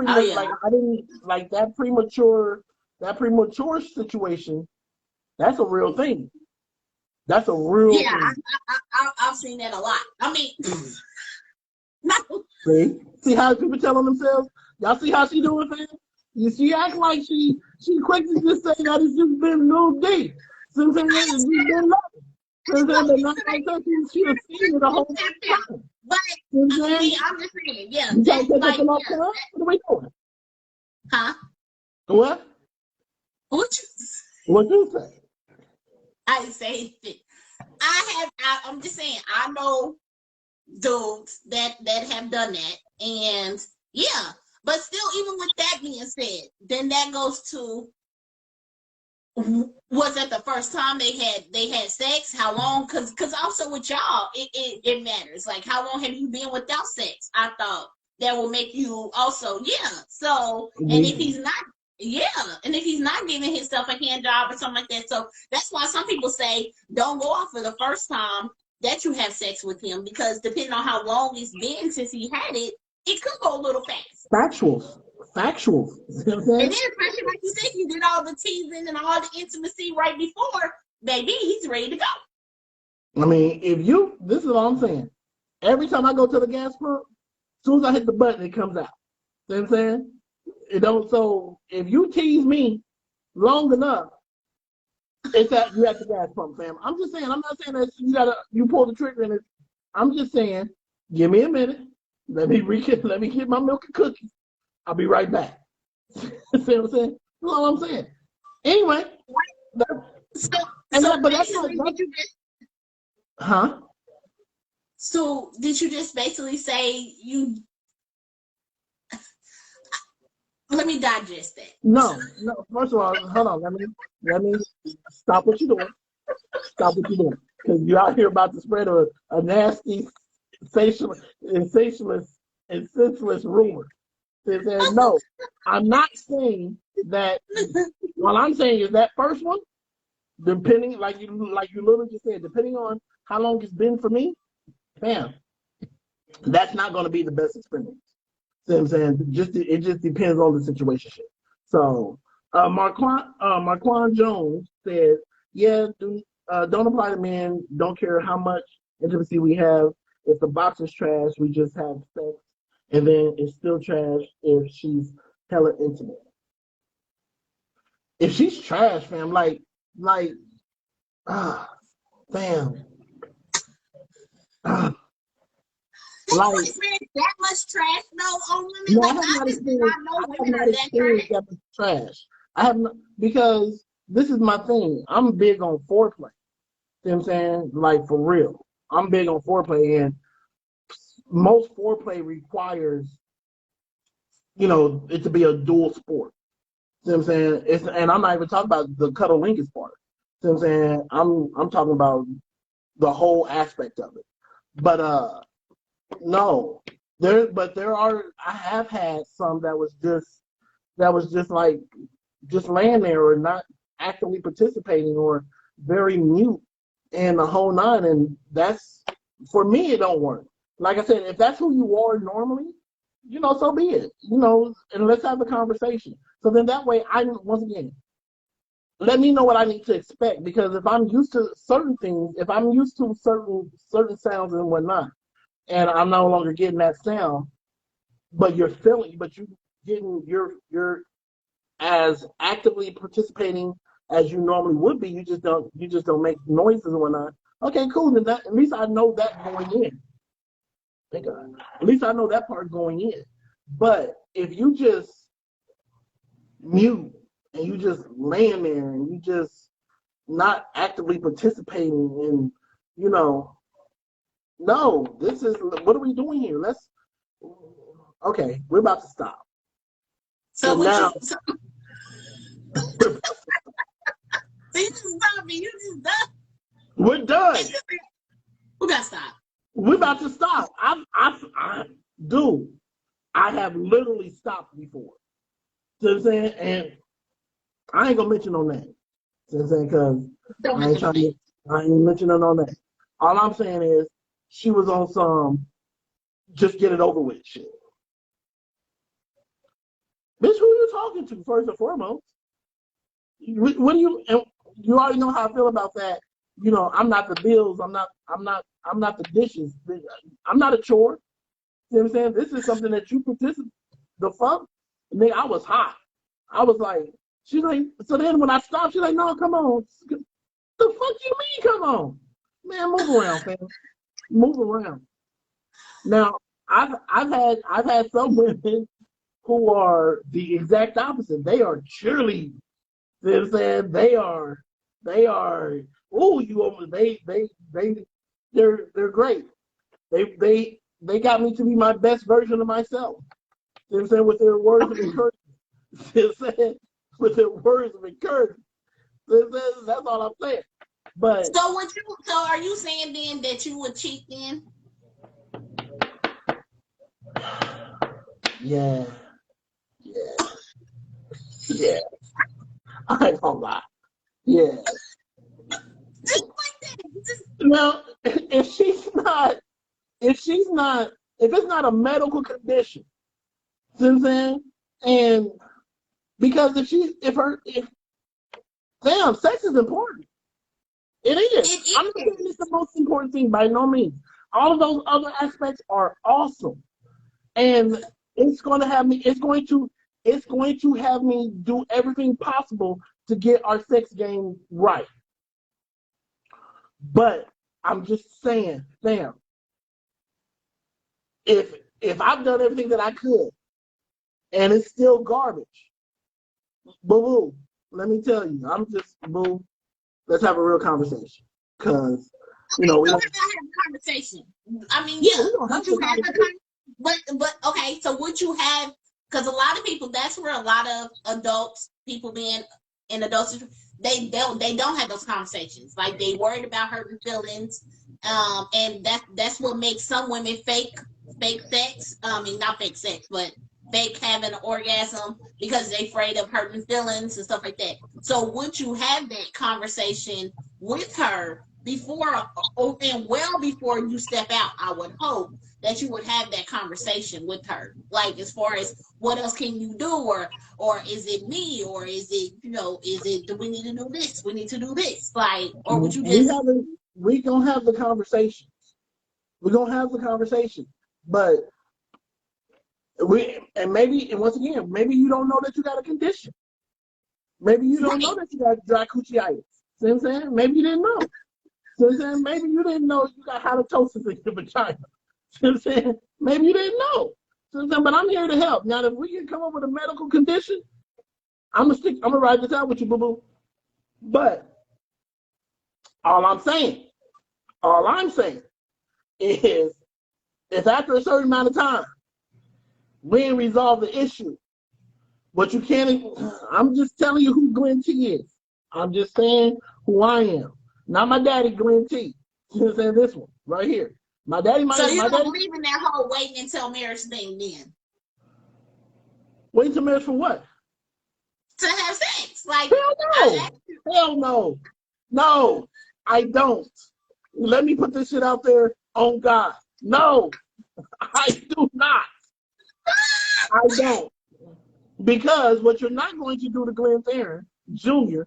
that premature situation, that's a real thing. That's a real thing. I've seen that a lot. No. See how people telling themselves? Y'all see how she doing, fam? She act like she quick to just say that it's just been a little day. So I'm saying it's been nothing. So I'm not like that. She was seeing it the whole time. But I'm just saying, yeah. You trying to take up enough time? What are we doing? Huh? What? What you say? I didn't say anything. I'm just saying, I know dudes that have done that, and yeah. But still, even with that being said, then that goes to, was that the first time they had sex? How long? Because also with y'all, it matters. Like, how long have you been without sex? I thought that will make you also, So, and if he's not, and if he's not giving himself a hand job or something like that, so that's why some people say don't go off for the first time that you have sex with him, because depending on how long it's been since he had it, it could go a little fast. Factuals. And then, especially like you said, you did all the teasing and all the intimacy right before. baby, he's ready to go. I mean, this is all I'm saying. Every time I go to the gas pump, as soon as I hit the button, it comes out. You know what I'm saying? It don't. So if you tease me long enough, it's at you at the gas pump, fam. I'm just saying. I'm not saying that you pull the trigger and I'm just saying, give me a minute. Let me get my milk and cookies. I'll be right back. See what I'm saying? That's all I'm saying. Anyway, but that's not. Huh? So did you just basically say you? Let me digest that. No. First of all, hold on. Let me stop what you're doing. Stop what you're doing, because you're out here about to spread a nasty, senseless rumor. No, I'm not saying that. What I'm saying is that first one, depending, like you literally just said, depending on how long it's been for me, bam, that's not going to be the best experience. See what I'm saying? It just depends on the situation. So, Marquand Jones said, "Yeah, don't apply to men. Don't care how much intimacy we have. If the box is trash, we just have sex, and then it's still trash if she's hella intimate. If she's trash, fam, fam, like that much trash? No, on women. No, I have not experienced that much trash. I have not, because this is my thing. I'm big on foreplay. You know what I'm saying? Like, for real. I'm big on foreplay, and most foreplay requires, it to be a dual sport. You know what I'm saying? And I'm not even talking about the cuddlingus part. You know what I'm saying? I'm talking about the whole aspect of it. But no. I have had some that was just like just laying there or not actively participating or very mute and the whole nine, and that's, for me, it don't work. Like I said, if that's who you are normally, so be it. And let's have a conversation. So then that way, once again, let me know what I need to expect, because if I'm used to certain things, if I'm used to certain sounds and whatnot, and I'm no longer getting that sound, but you're as actively participating as you normally would be. You just don't make noises and whatnot. Okay, cool. Then at least I know that going in. Thank God. At least I know that part going in. But if you just mute and you just laying there and you just not actively participating in, no, this is, what are we doing here? Okay, we're about to stop. So now, so you just stopped me. You just done. We're done. We got to stop. We're about to stop. Dude, I have literally stopped before. You know what I'm saying? And I ain't gonna mention no name. You know what I'm saying? Because I ain't mentioning no name. All I'm saying is she was on some just get it over with shit. Bitch, who are you talking to, first and foremost? What do you already know how I feel about that. I'm not the bills, I'm not the dishes. I'm not a chore. You know what I'm saying? This is something that you participate. The fuck? Nigga, I was hot. I was like, she's like, so then when I stopped, she's like, no, come on. The fuck you mean, come on? Man, move around, fam. Move around. Now, I've had some women who are the exact opposite. They are cheerleaders. You know what I'm saying? They are, they're great. They got me to be my best version of myself. You know what I'm saying? With their words of encouragement. You know what I'm saying? With their words of encouragement. That's all I'm saying. But so are you saying then that you would cheat then? Yeah. I ain't gonna lie. Yeah. Just like that. Now, if it's not a medical condition, you know what I'm saying? And because if sex is important. It is. It I'm not is. saying it's the most important thing by no means. All of those other aspects are awesome. And it's going to have me, it's going to have me do everything possible to get our sex game right. But I'm just saying, fam, if I've done everything that I could and it's still garbage, boo boo, let me tell you, I'm just boo. Let's have a real conversation, cause Okay, we so don't. we're gonna have a conversation. I mean, Yeah, yeah. we don't have Would to you have a conversation. but okay, so would you have because a lot of people that's where a lot of adults, people being in adults, they don't have those conversations. Like they worried about hurting feelings. And that's what makes some women fake sex. I mean not fake sex, but fake having an orgasm because they're afraid of hurting feelings and stuff like that. So would you have that conversation with her before and well before you step out? I would hope that you would have that conversation with her, like as far as what else can you do, or is it me, or is it is it do we need to do this, we need to do this, like, or would you We just haven't. We gonna have the conversation. We're gonna have the conversation, but and once again, maybe you don't know that you got a condition. Maybe you don't know right? that you got dry coochieitis. See what I'm saying? Maybe you didn't know. See what I'm saying? Maybe you didn't know you got halitosis in your vagina. See what I'm saying? Maybe you didn't know. See what I'm saying? But I'm here to help. Now, if we can come up with a medical condition, I'm gonna write this out with you, boo boo. But all I'm saying, all I'm saying is if after a certain amount of time we ain't resolve the issue, but you can't. I'm just telling you who Glenn T is. I'm just saying who I am. Not my daddy, Glenn T. You know what I'm saying? This one right here. My daddy, So you my don't daddy. believe in that whole waiting until marriage thing then Wait till marriage for what? to have sex? Like Hell I no. Hell no. No, I don't. Let me put this shit out there on God. No, I do not. I don't. Because what you're not going to do to Glenn Theron Jr.,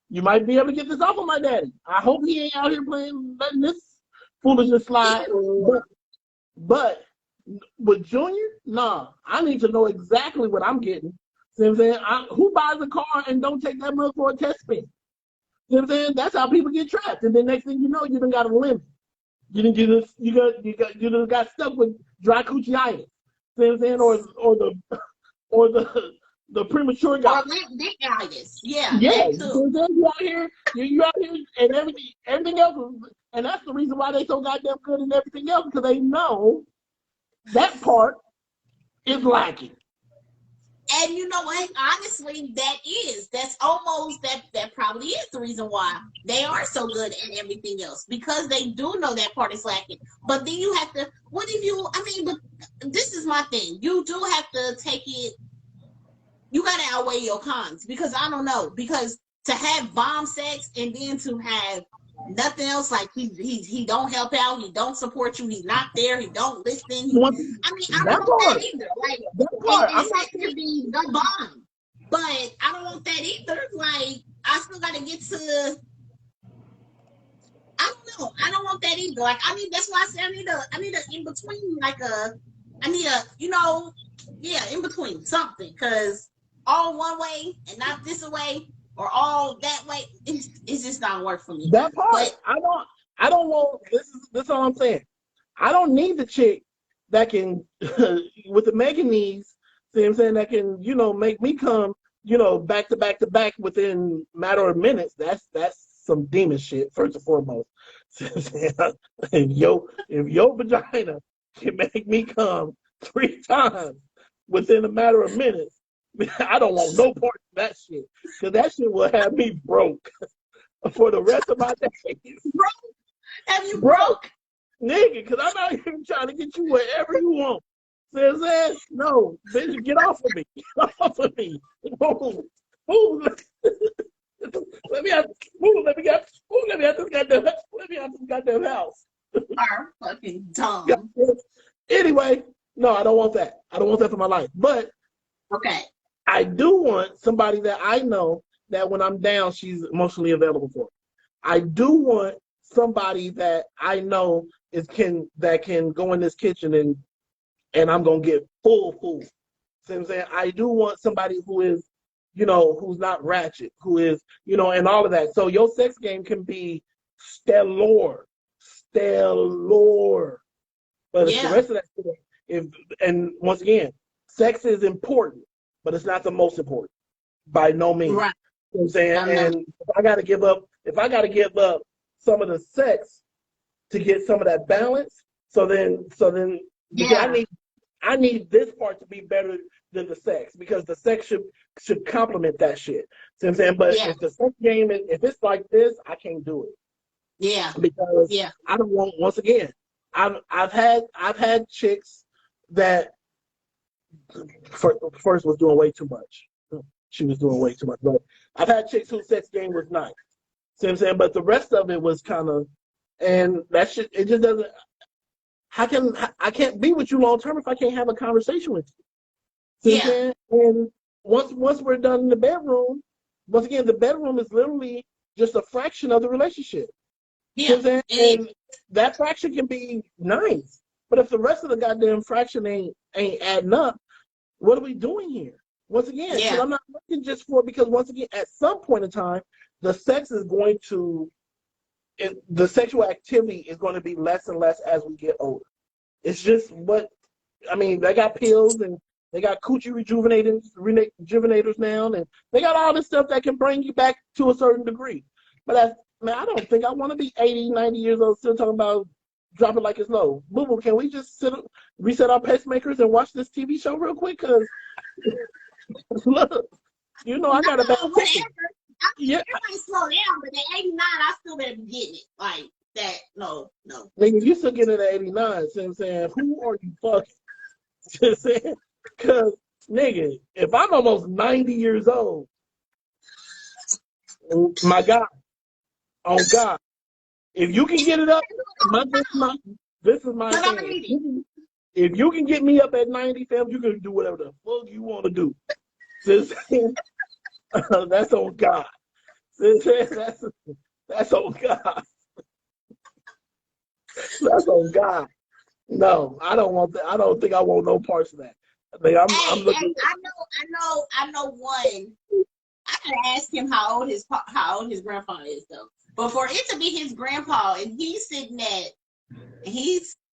you might be able to get this off of my daddy. I hope he ain't out here letting this foolishness slide. But with Junior, nah, I need to know exactly what I'm getting. See what I'm saying? Who buys a car and don't take that much for a test spin? You know what I'm saying? That's how people get trapped. And then next thing you know, you done got a limit. You done got stuck with dry coochieitis. See what I'm saying? Or the premature guy. or dick guys. Yeah, Yeah, that you too. know, you out here, you out here, and everything else, and that's the reason why they so goddamn good in everything else, because they know that part is lacking. And you know what? Honestly, that's almost that probably is the reason why they are so good at everything else, because they do know that part is lacking. But then you have to. What if you? I mean, but this is my thing. You do have to take it. You got to outweigh your cons, because I don't know, because to have bomb sex and then to have nothing else, like he don't help out, he don't support you, he's not there, he don't listen. I mean, I don't That want that part, either. Like, that part, and I'm not sex can be the bomb, but I don't want that either. Like, I still got to get to. I don't know. I don't want that either. Like, I mean, that's why I say I need a in between, like I need a, yeah, in between something, because all one way and not this way, or all that way, it's just not work for me. that part. But I don't want. This is all I'm saying. I don't need the chick that can with the Megan needs. See what I'm saying? That can make me come back to back to back within a matter of minutes. That's some demon shit first and foremost. If your vagina can make me come 3 times within a matter of minutes, I don't want no part of that shit, because that shit will have me broke for the rest of my days. broke? Have you Broke, broke? nigga, because I'm out here trying to get you wherever you want. See what I'm saying? No, bitch, get off of me. Get off of me. Move. Move. Let me have move. Let me have move. Let me have this goddamn house. Are fucking dumb. Anyway, no, I don't want that. I don't want that for my life. But Okay. I do want somebody that I know that when I'm down, she's emotionally available for. I do want somebody that I know that can go in this kitchen and I'm gonna get full food. See what I'm saying? I do want somebody who is, who's not ratchet, who is, and all of that. So your sex game can be stellar, stellar. But if the Yeah. rest of that, and once again, sex is important, but it's not the most important by no means. Right. You know what I'm saying? And if I gotta give up some of the sex to get some of that balance, so then because I need this part to be better than the sex, because the sex should complement that shit. See what I'm saying? But if the sex game if it's like this, I can't do it. Yeah. Because I don't want, once again, I've had chicks that first was doing way too much. She was doing way too much. But I've had chicks whose sex game was nice. See what I'm saying? But the rest of it was kind of, and that shit, it just doesn't. I can't be with you long term if I can't have a conversation with you. See what I'm saying? And once we're done in the bedroom, once again, the bedroom is literally just a fraction of the relationship. Yeah. See what I'm saying? And that fraction can be nice. But if the rest of the goddamn fraction ain't adding up, what are we doing here? Once again, because I'm not looking just for, because once again, at some point in time, the sexual activity is going to be less and less as we get older. It's just they got pills and they got coochie rejuvenators now, and they got all this stuff that can bring you back to a certain degree. But I don't think I want to be 80, 90 years old still talking about drop it like it's low. Boo-boo, can we just reset our pacemakers and watch this TV show real quick? Because, look, I got a bad ticket. It might slow down, but at 89, I still better be getting it. Like that, no. Nigga, you still getting it at 89, see what I'm saying? Who are you fucking? See what I'm saying? Because, nigga, if I'm almost 90 years old, my God, oh God, if you can get it up, this is my thing. If you can get me up at 90, fam, you can do whatever the fuck you want to do. That's on God. That's on God. That's on God. No, I don't want that. I don't think I want no parts of that. I'm looking. I know one. I gotta ask him how old his grandpa is though. But for it to be his grandpa, and he's sitting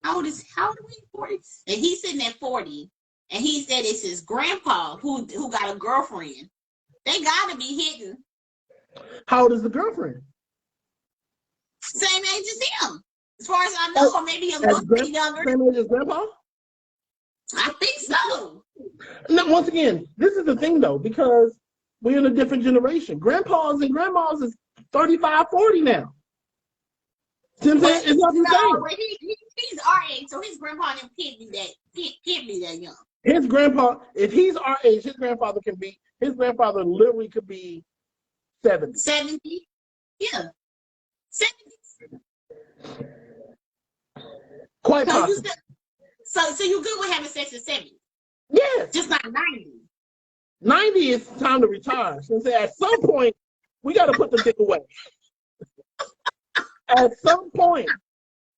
how old are we? 40? And he's sitting at 40, and he said it's his grandpa who got a girlfriend. They gotta be hitting. How old is the girlfriend? Same age as him, as far as I know, or maybe a little bit younger. Same age as grandpa? I think so. Now, once again, this is the thing though, because we're in a different generation. Grandpas and grandmas is 35, 40 now. See what I'm saying? It's not the same. He's our age, so his grandpa can't be that young. His grandpa, if he's our age, his grandfather literally could be 70. 70? Yeah. 70. Quite possible. So you good with having sex at 70? Yes. Just not 90. 90 is time to retire. So at some point, we got to put the dick away. At some point,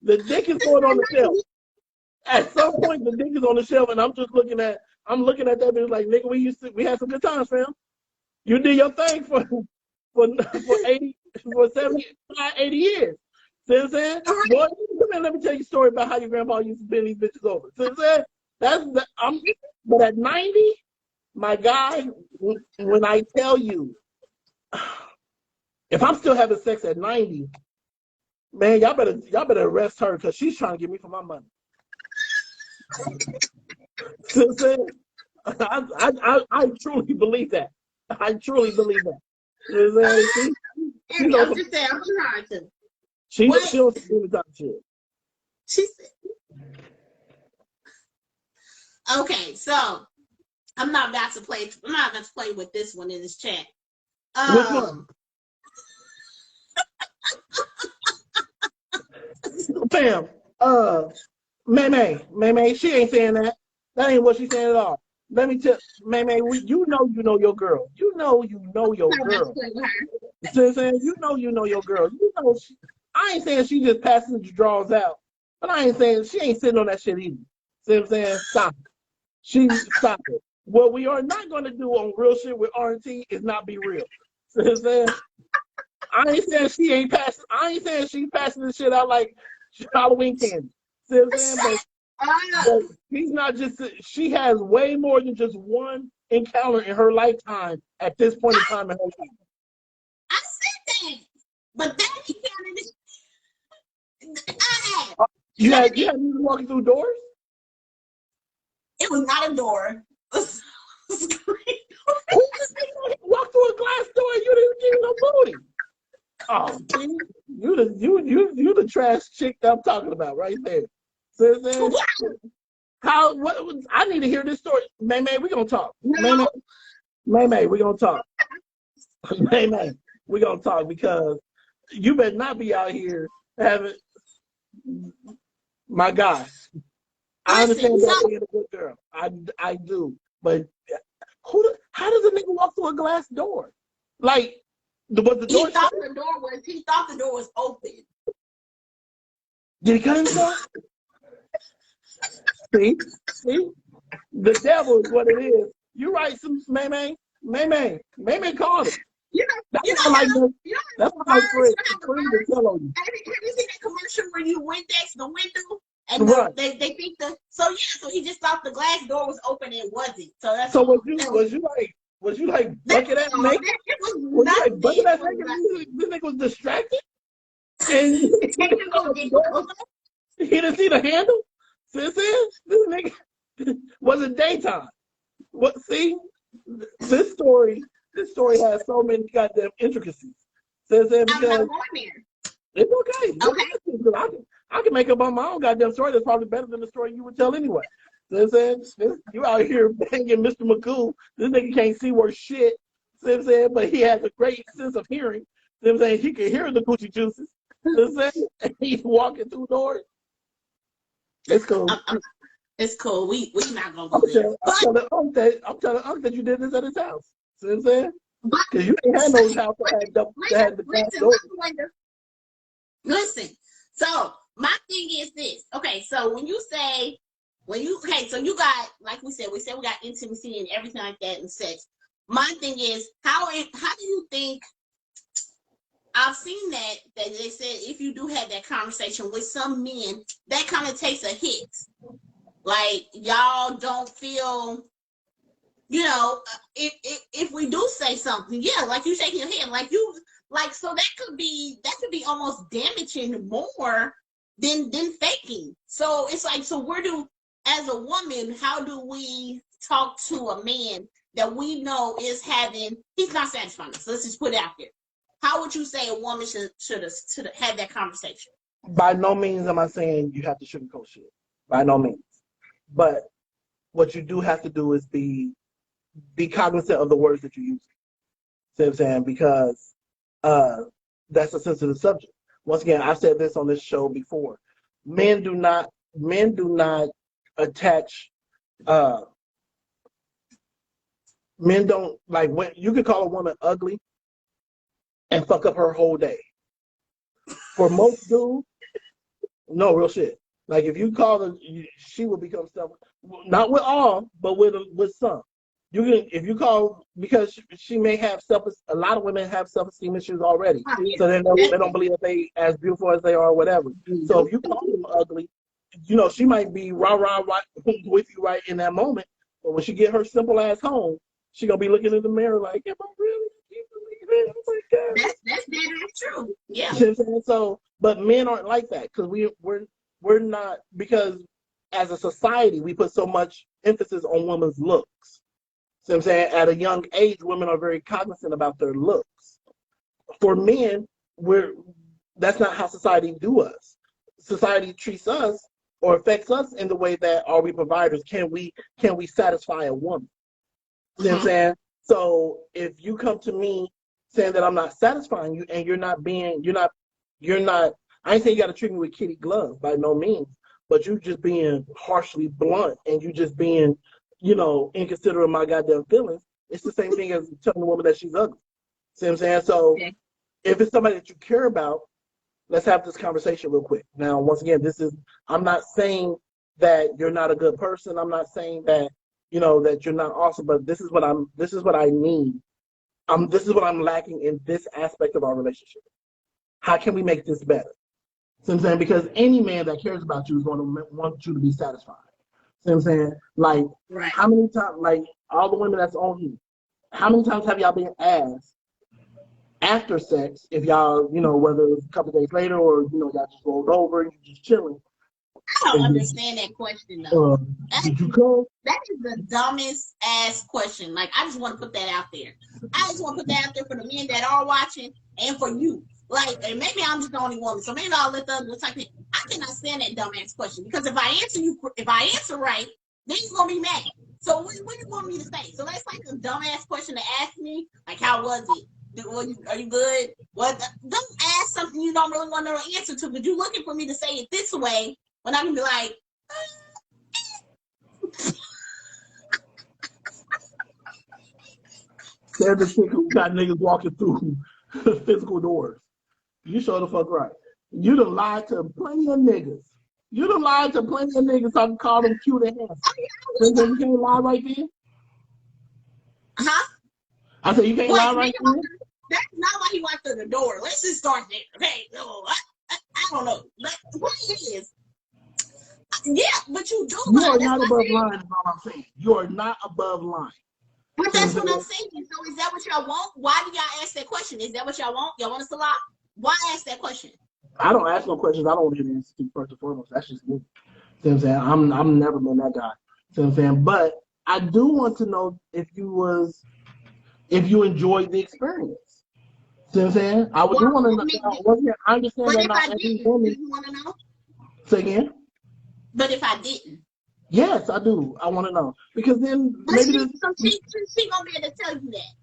the dick is going on the shelf. At some point, the dick is on the shelf, and I'm looking at that bitch like, nigga, we had some good times, fam. You did your thing for 80, for 75, 80 years. See what I'm saying? Boy, come here, let me tell you a story about how your grandpa used to bend these bitches over. See what I'm saying? But at 90, my guy, when I tell you, if I'm still having sex at 90, man, y'all better arrest her because she's trying to get me for my money. See what I'm saying? I truly believe that. I truly believe that. You know what I'm saying? I'm just saying, I'm trying to. She don't do the type of shit. She said. Okay, so I'm not about to play with this one in this chat. Which one? Fam, May, she ain't saying that. That ain't what she's saying at all. let me tell man, you know your girl. You know your girl. See what I'm saying? You know your girl. You know I ain't saying she just passenger draws out, but I ain't saying she ain't sitting on that shit either. See what I'm saying? Stop it. Stop it. What we are not gonna do on Real Shit with R&T is not be real. See what I'm saying? I ain't saying she ain't passing. I ain't saying she's passing this shit out like Halloween candy. See what I'm saying? But she's not just. She has way more than just one encounter in her lifetime at this point in time in her life. I said that, but that encounter, I had. You had me walking through doors. It was not a door. Who just walk through a glass door and you didn't give no booty? Oh, see? You the trash chick that I'm talking about right there. See what I need to hear this story. May, we're gonna talk. No. May, we're gonna talk. May, we're gonna talk because you better not be out here having my God. I understand that being a good girl. I do. But how does a nigga walk through a glass door? Like was the door shut? He thought the door was open. Did he cut himself? See? The devil is what it is. You right, some May called him. That's not like Fred to tell on you. Have you seen that commercial where you Windex the window and they think so he just thought the glass door was open and it wasn't. So was you like bucket ass naked? Was you like bucket ass naked? This nigga was distracted and he didn't see the handle. This nigga was it daytime. What? See, this story has so many goddamn intricacies. Because it's okay. I can make up on my own goddamn story that's probably better than the story you would tell anyway. You out here banging Mr. Magoo. This nigga can't see worth shit. See what I'm saying? But he has a great sense of hearing. See what I'm saying? He can hear the coochie juices. See what I'm saying? And he's walking through doors. It's cool. It's cool. We not gonna go there. I'm telling Unc that you did this at his house. See what I'm saying? Because you ain't had no house that had the glass door. Listen. So my thing is this. Okay, so so you got, like we said we got intimacy and everything like that in sex. My thing is how do you think? I've seen that they said if you do have that conversation with some men, that kind of takes a hit. Like y'all don't feel, if we do say something, like you shaking your head, so that could be almost damaging more than faking. So it's like, as a woman, how do we talk to a man that we know he's not satisfying us? So let's just put it out there. How would you say a woman should have that conversation? By no means am I saying you have to sugarcoat shit. By no means. But what you do have to do is be cognizant of the words that you use. See what I'm saying? Because that's a sensitive subject. Once again, I've said this on this show before. Men do not attach. Men don't when you can call a woman ugly and fuck up her whole day. For most dudes, no real shit. Like if you call her, she will become self. Not with all, but with some. If you call, because she may have a lot of women have self-esteem issues already, so they don't believe that they as beautiful as they are or whatever. Mm-hmm. So if you call them ugly, she might be rah with you right in that moment, but when she get her simple ass home, she gonna be looking in the mirror like, am I really? Oh my God. That's true. Yeah. So, but men aren't like that because we're not, because as a society we put so much emphasis on women's looks. So I'm saying at a young age, women are very cognizant about their looks. For men, that's not how society do us. Society treats us or affects us in the way that, are we providers? Can we satisfy a woman? You know what I'm saying? So if you come to me saying that I'm not satisfying you and you're not, I ain't saying you got to treat me with kitty gloves by no means, but you just being harshly blunt and you just being, you know, inconsiderate of my goddamn feelings, it's the same thing as telling a woman that she's ugly. See what I'm saying? So Okay. if it's somebody that you care about, let's have this conversation real quick. Now, once again, I'm not saying that you're not a good person. I'm not saying that, you know, that you're not awesome, but this is what I need. This is what I'm lacking in this aspect of our relationship. How can we make this better? See what I'm saying? Because any man that cares about you is going to want you to be satisfied. See what I'm saying? Like, Right. how many times, like, all the women that's on here, how many times have y'all been asked after sex, if y'all, you know, whether it's a couple days later or, you know, y'all just rolled over and you're just chilling? I don't understand that question though. Did you come? That is the dumbest ass question. Like, I just want to put that out there. I just want to put that out there for the men that are watching and for you. Like, and maybe I'm just the only woman, so maybe I'll let the others type in. I cannot stand that dumbass question because if I answer right, then you're gonna be mad. So what do you want me to say? So that's like a dumbass question to ask me. Like, how was it? Are you good? What? Don't ask something you don't really want to know the answer to, but you're looking for me to say it this way when I can be like, There's the chick who got niggas walking through physical doors. You show the fuck right. You done lied to plenty of niggas. You done lied to plenty of niggas so I can call them cute and handsome. So you can't lie right there? huh? I said, you can't lie right there? That's not why he walked through the door. Let's just start there. Okay, no, I don't know. But what it is, yeah, but you do You lie. are That's not what above I'm saying. line, is all I'm saying. You are not above line. But that's what I'm saying. So is that what y'all want? Why do y'all ask that question? Is that what y'all want? Y'all want us to lie? Why ask that question? I don't ask no questions. I don't want to hear the answer to first and foremost. That's just me. See what I'm saying? I'm never been that guy. See what I'm saying? But I do want to know if you enjoyed the experience. See what I'm saying? I would do want to know. I understand but that if not I every didn't, woman. do you want to know? Say again? But if I didn't, Yes, I do. I want to know. Because then but maybe she gonna be able to tell you that.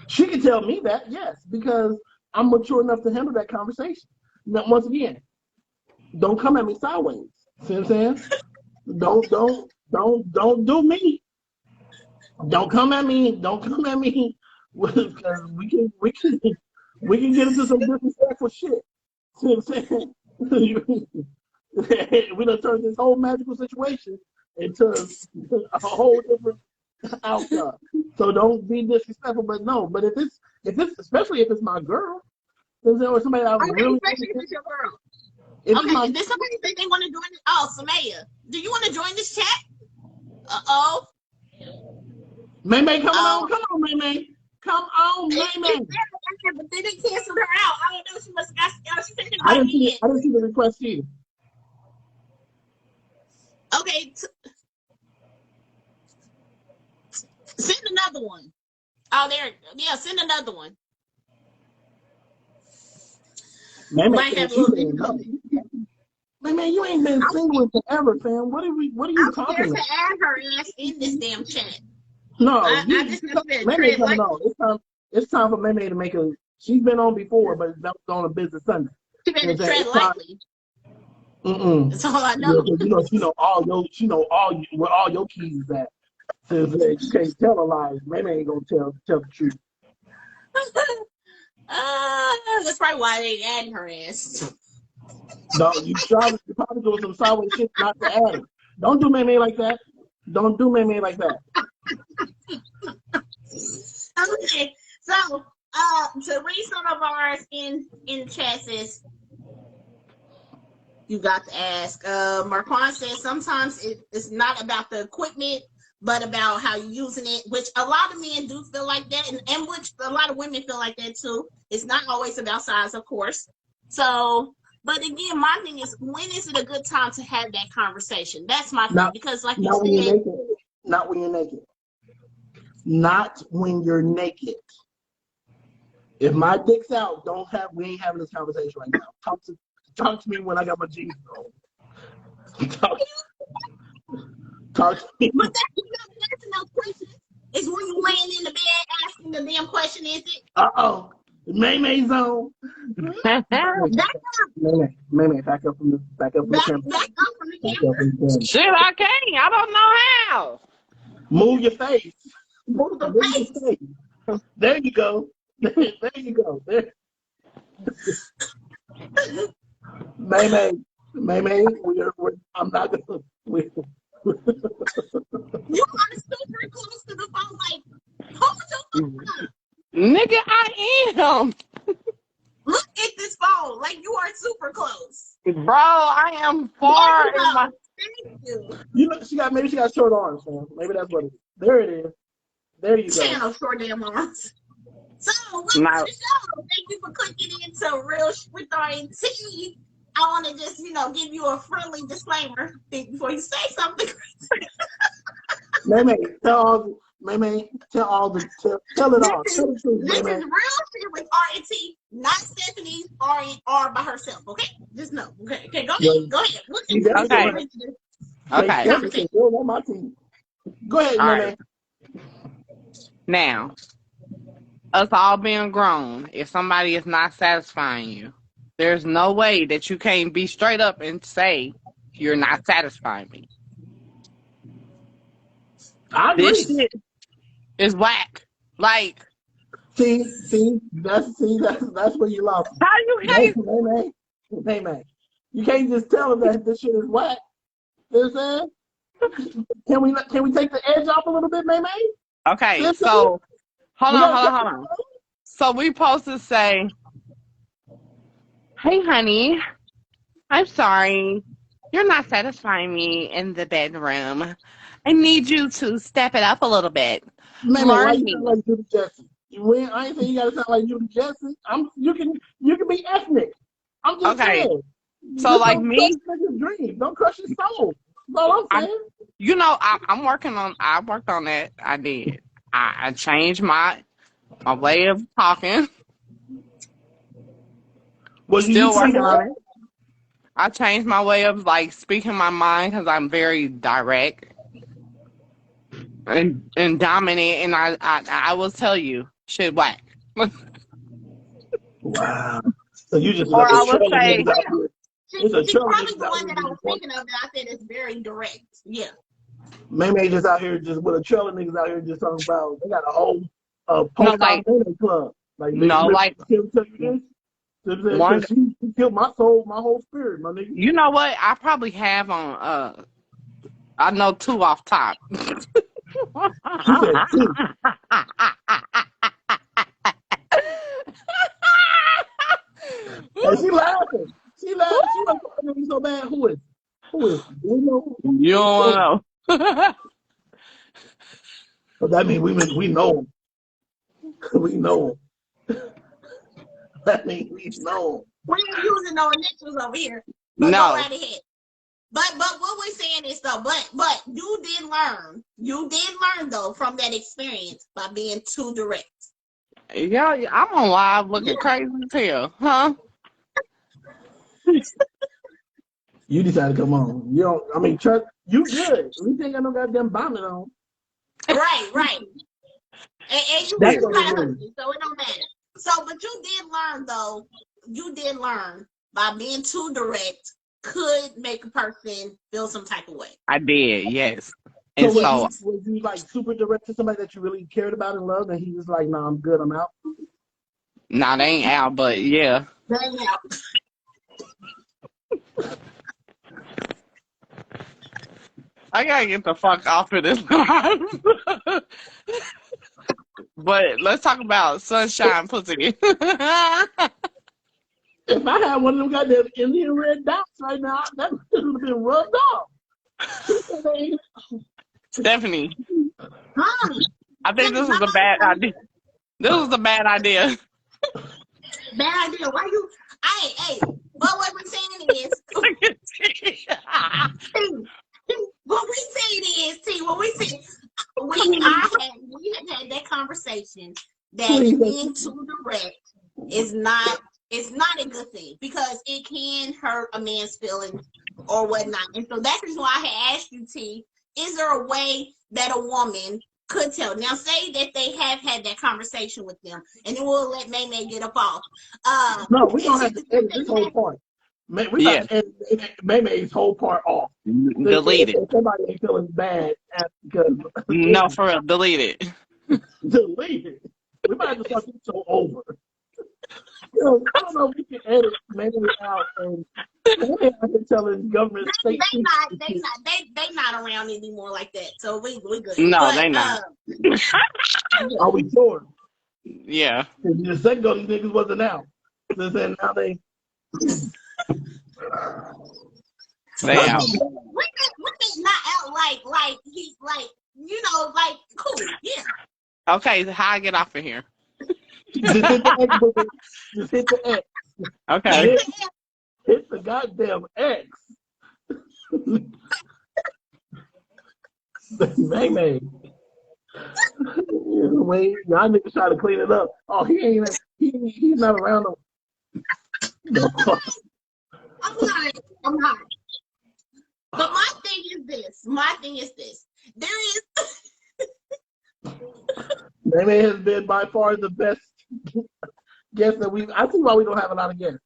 she can tell me that, yes, because I'm mature enough to handle that conversation. Now, once again, don't come at me sideways. See what I'm saying? Don't do me. Don't come at me. Don't come at me because we can get into some disrespectful shit. See what I'm saying? We done turned this whole magical situation into a whole different outcome. So don't be disrespectful. But no, but if it's especially if it's my girl, or somebody I really Especially if it's your girl. if Okay, did somebody say they want to join this? Oh, Samaya, do you want to join this chat? Uh-oh. May come on, May. Come on, May. But they didn't cancel her out. I don't know. She must have got. She didn't I invite me in. didn't see the request either. Okay, send another one. Oh, there. Yeah, send another one. May Might have a little difficulty. Man, you ain't been single forever, fam. What are you talking I'm scared about? to add her ass in this damn chat. No, I just have to May tread coming lightly. on. It's time for May to make a. She's been on before, but that was on a business Sunday. She better tread lightly. That's all I know. Yeah, she know where all your keys is at. So you can't tell a lie. May ain't gonna tell the truth. That's probably why they ain't adding her ass. No, you probably doing some sideways shit not to add her. Don't do May like that. Don't do May like that. Okay, so to read some of ours in chat says, you got to ask. Marquand says sometimes it's not about the equipment, but about how you're using it, which a lot of men do feel like that, and which a lot of women feel like that too. It's not always about size, of course. So, but again, my thing is, when is it a good time to have that conversation? That's my thing, because like you said, when you're naked. Not when you're naked. Not when you're naked. If my dick's out, we ain't having this conversation right now. Talk to me when I got my jeans on. Talk to me. But that's enough questions. Is when you laying in the bed asking the damn question, is it? May zone. May, back up from the camera. Back up from the camera. Shit, I can't. I don't know how. Move your face. Move the Move your face. face. There you go. There you go. There. May, I'm not gonna. You are super close to the phone. Like, hold your phone up. Nigga, I am. Look at this phone. Like, you are super close. Bro, I am far in my... Thank you. You know, maybe she got short arms, man. Maybe that's what it is. There it is. There you go. Channel short damn arms. So, welcome to the show. Thank you for clicking into Real Shit with R&T. I want to just, give you a friendly disclaimer before you say something. May, tell it all. This Tell the is truth, Real Shit with R&T, not Stephanie's R by herself, okay? Just know. Okay, go ahead. Go ahead. Okay. My team. Go ahead, all May. Right. Now, us all being grown, if somebody is not satisfying you, there's no way that you can't be straight up and say you're not satisfying me. I agree. This shit is whack. Like, see, that's where you lost. How you can't? May. You can't just tell them that this shit is whack. You know what I'm saying? Can we take the edge off a little bit, May? Okay, so hold on. So we supposed to say, "Hey, honey, I'm sorry, you're not satisfying me in the bedroom. I need you to step it up a little bit. May, why you sound like Judy Jesse? I ain't saying you gotta sound like Judy Jesse. You can be ethnic. I'm just saying. So just like me, dream. Don't crush your soul. That's all I'm saying. I worked on that. I did. I changed my way of talking. Still working on it. I changed my way of speaking my mind because I'm very direct and dominant, and I will tell you, shit whack. Wow. So you just or I would say. She's probably the one that I was thinking of that I said is very direct. Yeah. May just out here just with a trail of niggas out here just talking about they got a whole club. She'll tell you this. She killed my soul, my whole spirit, my nigga. You know what? I probably have on I know 2 off top. She said 2. And she laughing. She wasn't talking to me so bad. Who is? You don't know. So that means we know him. We know him. That means we know him. We ain't using no initials over here. But no. Go right ahead. But what we're saying is though, but you did learn. You did learn though from that experience by being too direct. Yeah, I'm on live looking crazy as hell, huh? You decided to come on. You don't. I mean, Chuck, you good. We ain't got no goddamn bonnet on. Right. And you got husky, so it don't matter. So, but you did learn though. You did learn by being too direct could make a person feel some type of way. I did, yes. And so was you super direct to somebody that you really cared about and loved, and he was like, "Nah, I'm good. I'm out." Nah, they ain't out, but yeah. They ain't out. I gotta get the fuck off of this live. But let's talk about sunshine pussy. If I had one of them goddamn Indian red dots right now, that would have been rubbed off. Stephanie, I think this was a bad idea. This was a bad idea. Bad idea. Why you? Hey. But what we're saying is, we have had that conversation that being too direct is not a good thing because it can hurt a man's feelings or whatnot. And so that's the reason why I had asked you, T, is there a way that a woman could tell? Now, say that they have had that conversation with them, and then we'll let May get up off. No, we don't have to edit this whole part. We have to edit May's whole part off. Delete it. If somebody ain't feeling bad Because No, for real, delete it. delete it. We might have to start this show over. You know, I don't know if we can edit maybe out and maybe I can tell the government state. They not around anymore like that. So we good. No, but, they not. Are we sure? Yeah. The second ago, these niggas wasn't out. So then now they. They out. We not out like he's like, you know, like cool. Yeah. Okay, how I get off of here? Just hit the X button. Just hit the X. Okay. Hit the goddamn X. May. Wait, y'all niggas try to clean it up. Oh, he's not around no. I'm not. But my thing is this. There is May has been by far the best guest that I see why we don't have a lot of guests.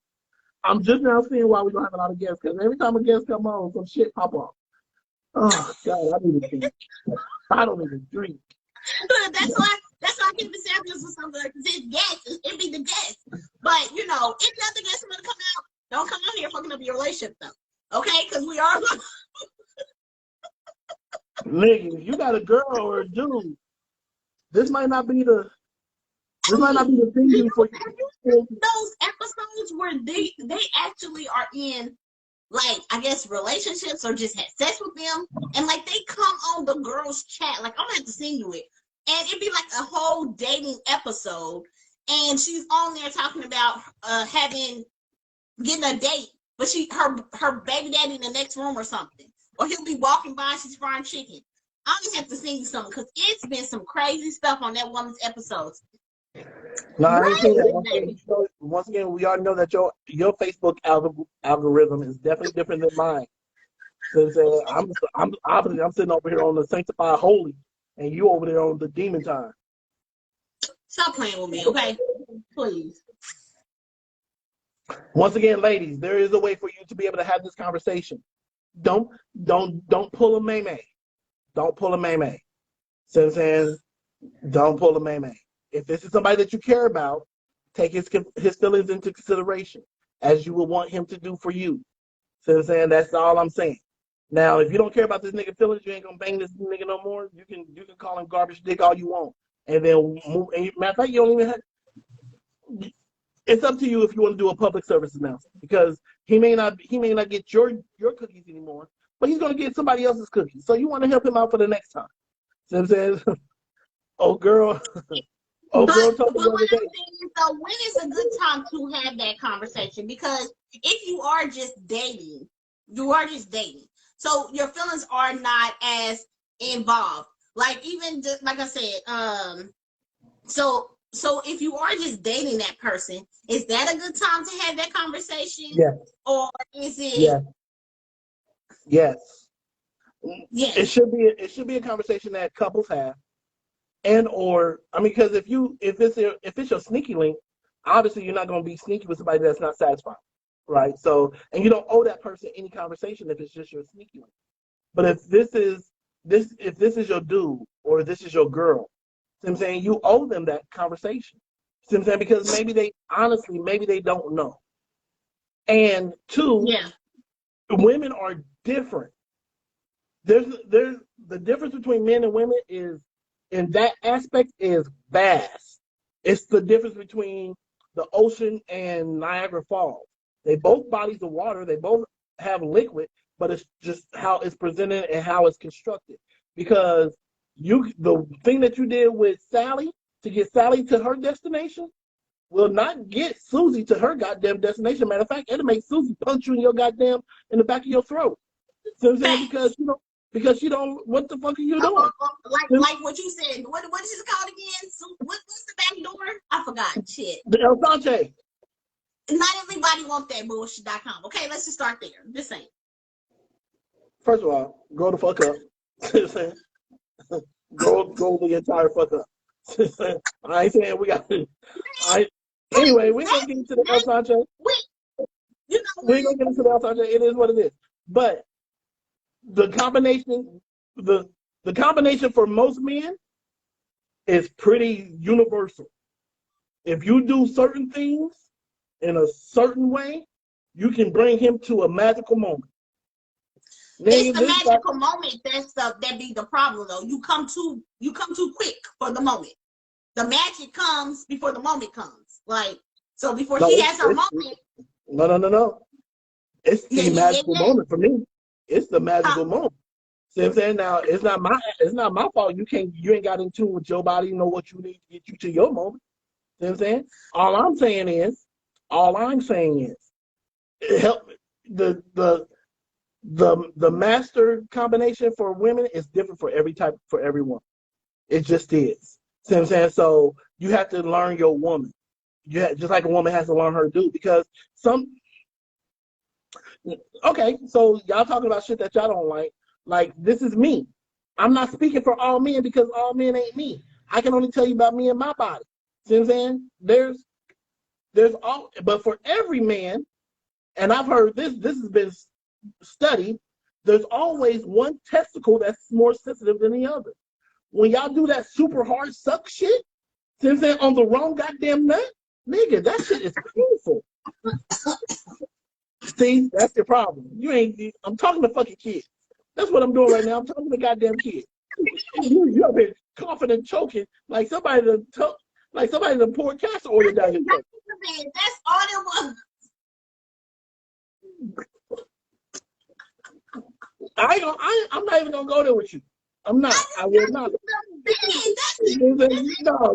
I'm just now seeing why we don't have a lot of guests, because every time a guest come on, some shit pop off. Oh God, I need to drink. I don't even drink. that's why I keep the samples or something, because it's guests, it be the guests. But you know, if nothing gets somebody to come out, don't come out here fucking up your relationship though. Okay? Because we are Nigga, you got a girl or a dude. This might not be the thing you for those episodes where they actually are in, like, I guess relationships or just had sex with them, and like they come on the girls' chat. Like, I'm gonna have to send you it, and it'd be like a whole dating episode, and she's on there talking about getting a date, but her baby daddy in the next room or something, or he'll be walking by and she's frying chicken. I'm gonna have to send you something because it's been some crazy stuff on that woman's episodes. No, I ain't seen that. Once again, we already know that your Facebook algorithm is definitely different than mine. Since I'm sitting over here on the sanctified holy, and you over there on the demon time. Stop playing with me, okay? Please. Once again, ladies, there is a way for you to be able to have this conversation. Don't pull a may-may. Don't pull a may-may. See what I'm saying? Don't pull a may-may. If this is somebody that you care about, take his feelings into consideration, as you would want him to do for you. See what I'm saying? That's all I'm saying. Now, if you don't care about this nigga feelings, you ain't gonna bang this nigga no more. You can call him garbage dick all you want, and then move. And matter of fact, you don't even have. It's up to you if you want to do a public service announcement, because he may not get your cookies anymore, but he's gonna get somebody else's cookies. So you want to help him out for the next time. See what I'm saying? Oh girl. But what I'm saying is, though, when is a good time to have that conversation? Because if you are just dating, so your feelings are not as involved. Like, even just, like I said, so if you are just dating that person, is that a good time to have that conversation? Yes. Or is it? Yes. Yes. It should be a conversation that couples have. Because if it's your sneaky link, obviously you're not going to be sneaky with somebody that's not satisfied, right? So, and you don't owe that person any conversation if it's just your sneaky link. But if this is your dude or this is your girl, see what I'm saying, you owe them that conversation. See what I'm saying? Because maybe they don't know. And two, women are different. There's the difference between men and women is, in that aspect, is vast. It's the difference between the ocean and Niagara Falls. They both bodies of water. They both have liquid, but it's just how it's presented and how it's constructed. Because the thing that you did with Sally to get Sally to her destination will not get Susie to her goddamn destination. Matter of fact, it'll make Susie punch you in the back of your throat. So I'm saying, because you don't, what the fuck are you doing? Like what you said. What is it called again? So what's the back door? I forgot. Shit. The El Sanchez. Not everybody wants that bullshit.com. Okay, let's just start there. Just saying. First of all, grow the fuck up. grow the entire fuck up. I ain't saying we got. Anyway, we're gonna get into the El Sanchez. We're gonna get into the El Sanchez. It is what it is. But the combination, the The combination for most men is pretty universal. If you do certain things in a certain way, you can bring him to a magical moment. It's the magical moment that be the problem though. You come too quick for the moment. The magic comes before the moment comes. Like, so before she has her moment. No. It's the magical moment for me. It's the magical moment. See what I'm saying? Now it's not my fault. You ain't got in tune with your body, you know what you need to get you to your moment. See what I'm saying? All I'm saying is it help the master combination for women is different for everyone. It just is. See what I'm saying? So you have to learn your woman. Just like a woman has to learn her dude, because okay, so y'all talking about shit that y'all don't like. Like, this is me. I'm not speaking for all men because all men ain't me. I can only tell you about me and my body. See what I'm saying? But for every man, and I've heard this has been studied, there's always one testicle that's more sensitive than the other. When y'all do that super hard suck shit, see what I'm saying, on the wrong goddamn nut, nigga, that shit is painful. See, that's the problem. I'm talking to fucking kids. That's what I'm doing right now. I'm talking to goddamn kids. You up here coughing and choking like somebody done poured castor oil down your throat. That's all it was. I'm not even gonna go there with you. I'm not. I will not. No,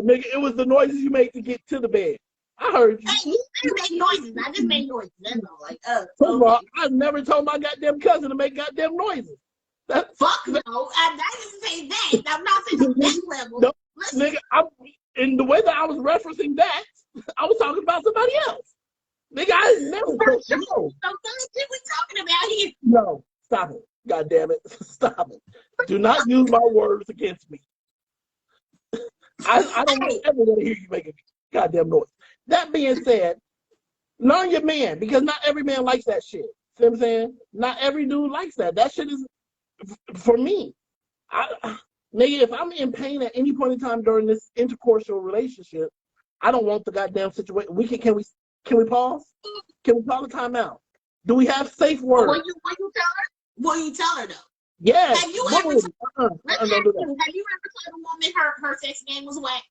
nigga, it was the noises you make to get to the bed. I heard you. Hey, you make noises. I just make noises. That's all. Like, First of all, I never told my goddamn cousin to make goddamn noises. Fuck no. I didn't say that. I'm not saying that level. No, nigga, in the way that I was referencing that, I was talking about somebody else. Nigga, I never told you. So what we talking about here? No, stop it. God damn it. Stop it. Do not use my words against me. I don't ever want to hear you make a goddamn noise. That being said, learn your man, because not every man likes that shit. See what I'm saying? Not every dude likes that. That shit is, for me, nigga, if I'm in pain at any point in time during this intercourseal relationship, I don't want the goddamn situation. Can we pause? Can we call a timeout? Do we have safe words? Will you tell her? Will you tell her though? Yes. Have you ever told a woman her sex game was whack?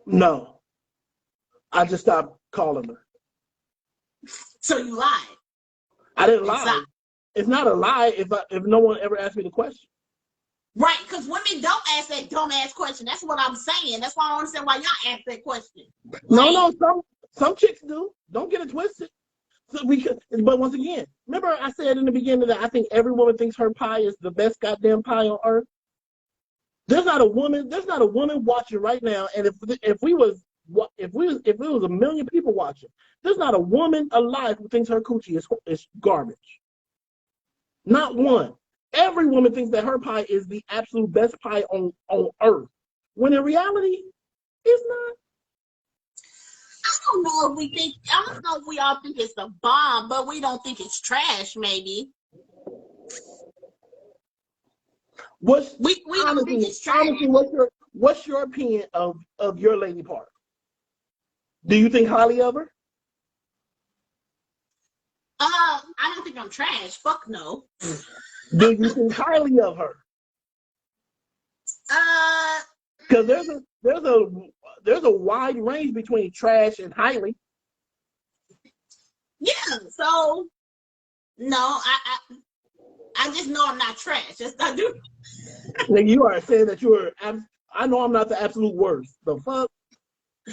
No. I just stopped calling her. So you lied. I didn't lie. It's not a lie if no one ever asked me the question. Right, because women don't ask that dumbass question. That's what I'm saying. That's why I don't understand why y'all ask that question. No, some chicks do. Don't get it twisted. So but once again, remember I said in the beginning that I think every woman thinks her pie is the best goddamn pie on earth. There's not a woman watching right now, and if it was a million people watching, there's not a woman alive who thinks her coochie is garbage. Not one. Every woman thinks that her pie is the absolute best pie on earth, when in reality, it's not. I don't know if we all think it's the bomb, but we don't think it's trash, maybe. We don't think it's trash. Honestly, what's your opinion of your lady part? Do you think highly of her? I don't think I'm trash. Fuck no. Do you think highly of her? Because there's a wide range between trash and highly. Yeah. So no, I just know I'm not trash. Just I do. Like, you are saying that you are. I know I'm not the absolute worst. The fuck. I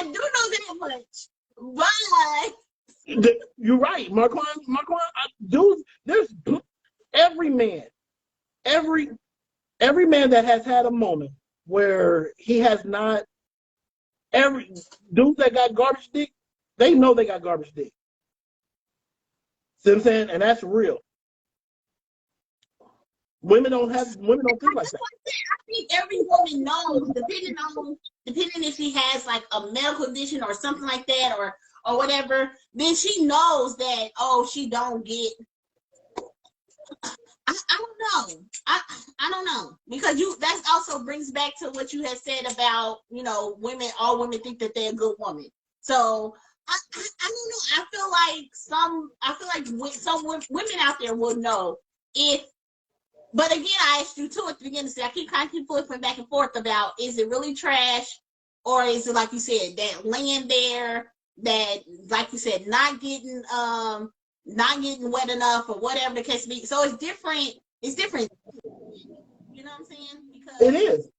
do know that much, but you're right, Marquand. Dudes, there's every man that has had a moment where he has not. Every dudes that got garbage dick, they know they got garbage dick. See what I'm saying? And that's real. Women don't think like that. I think every woman knows, depending if she has like a medical condition or something like that, or whatever, then she knows that she don't get I don't know. I don't know, because that also brings back to what you had said about, women. All women think that they're a good woman. So I don't know. I feel like some women out there will know if. But again, I asked you too at the beginning. I keep flipping back and forth about, is it really trash, or is it like you said, that laying there, that like you said, not getting wet enough, or whatever the case may be. So it's different. It's different. You know what I'm saying? Because it is.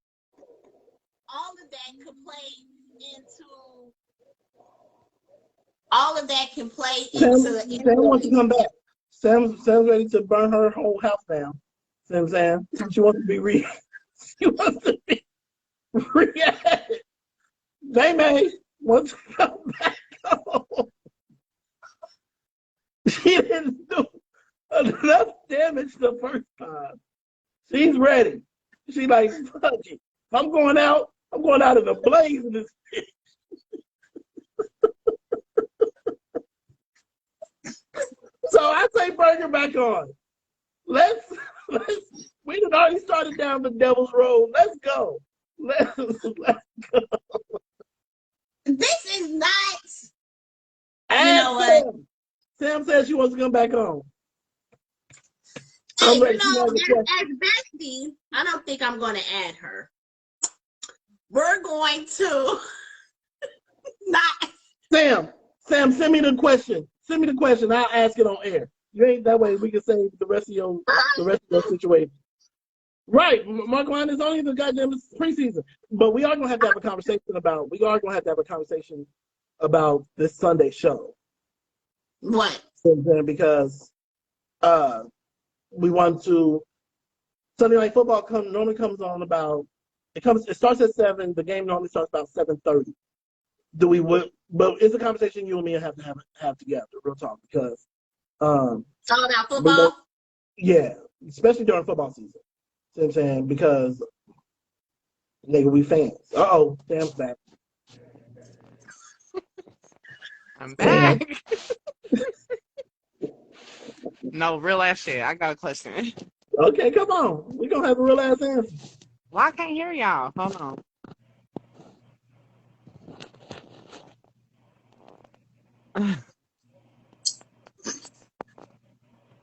all of that could play into. All of that can play into. Sam wants to come back. Sam's ready to burn her whole house down. See what I'm saying? She wants to be she wants to be reacted. May wants to come back home. She didn't do enough damage the first time. She's ready. She like, fuck it. I'm going out in a blaze in this bitch. So I say bring her back on. Let's we had already started down the devil's road. Let's go. Let's go. This is not. What? Sam says she wants to come back home. Hey, as Bestie, I don't think I'm going to add her. We're going to not. Sam, send me the question. Send me the question. I'll ask it on air. You ain't that way. We can save the rest of your situation. Right, Mark Line is only the goddamn preseason, but we are gonna have to have a conversation about. We are gonna have to have a conversation about this Sunday show. What? Because we want to. Sunday Night Football normally comes on about. It starts at 7. The game normally starts about 7:30. But it's a conversation you and me have to have together, real talk, because all about football. Yeah, especially during football season. See what I'm saying? Because nigga, we fans. Sam's back. I'm back. No, real ass shit. I got a question. Okay, come on. We're gonna have a real ass answer. Well, I can't hear y'all. Hold on.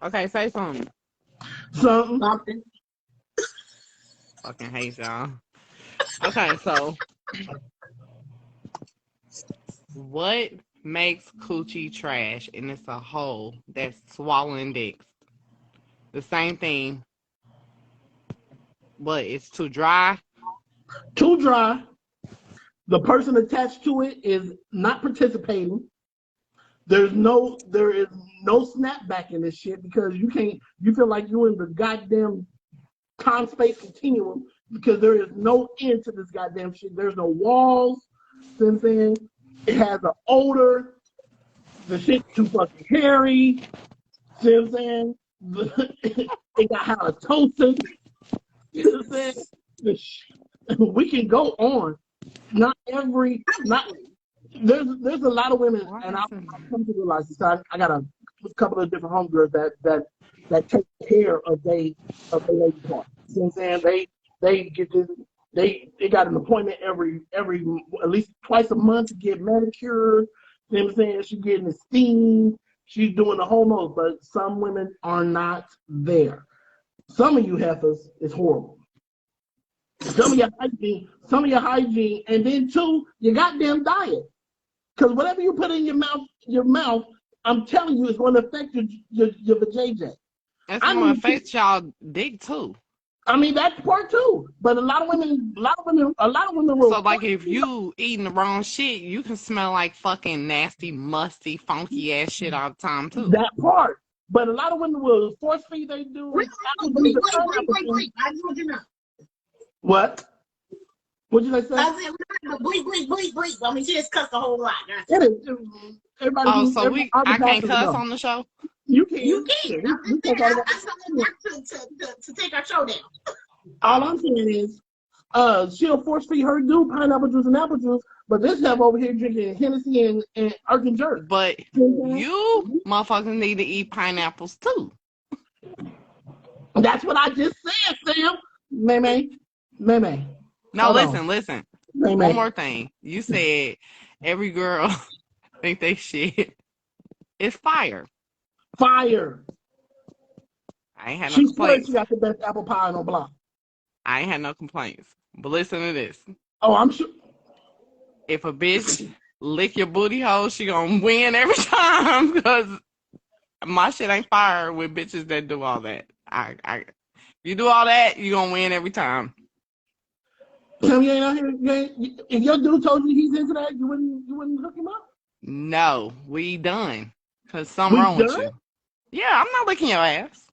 Okay, say something. Something. Fucking hate y'all. Okay, so what makes coochie trash? And it's a hole that's swallowing dicks. The same thing, but it's too dry. Too dry. The person attached to it is not participating. There is no snapback in this shit, because you feel like you're in the goddamn time-space continuum, because there is no end to this goddamn shit. There's no walls. See what I'm saying? It has an odor. The shit's too fucking hairy. See what I'm saying? It got halitosis. You know what I'm saying? We can go on. There's a lot of women, and I've come to realize this. I got a couple of different homegirls that take care of their lady part. You know what I'm saying? They get this. They got an appointment every at least twice a month to get manicured. You know what I'm saying? She's getting the steam. She's doing the whole nose. But some women are not there. Some of you heifers is horrible. Some of your hygiene, and then too, your goddamn diet. Because whatever you put in your mouth, I'm telling you, it's going to affect your vajayjay. It's going to affect y'all dick too. I mean, that's part too. But a lot of women will. So, like, if you eating the wrong shit, you can smell like fucking nasty, musty, funky ass shit all the time too. That part. But a lot of women will force feed they do. Wait. I told you not. What? What'd you say? I said, bleep. I mean, she just cussed a whole lot. Everybody. I can't cuss on the show? You can. I to take our show down. All I'm saying is, she'll force feed her dude pineapple juice and apple juice, but this have over here drinking Hennessy and Erkin jerk. But you motherfuckers need to eat pineapples too. That's what I just said, Sam. May. No, Hold listen, on. listen. May. One more thing. You said every girl think they shit. It's fire. Fire. I ain't had no She swears complaints. she got the best apple pie on the block. I ain't had no complaints. But listen to this. Oh, I'm sure. If a bitch lick your booty hole, she gonna win every time because my shit ain't fire with bitches that do all that. You do all that, you gonna win every time. Sam, you ain't out here. If your dude told you he's into that, you wouldn't hook him up. No, we done. Cause something We wrong with done? you. Yeah, I'm not licking your ass.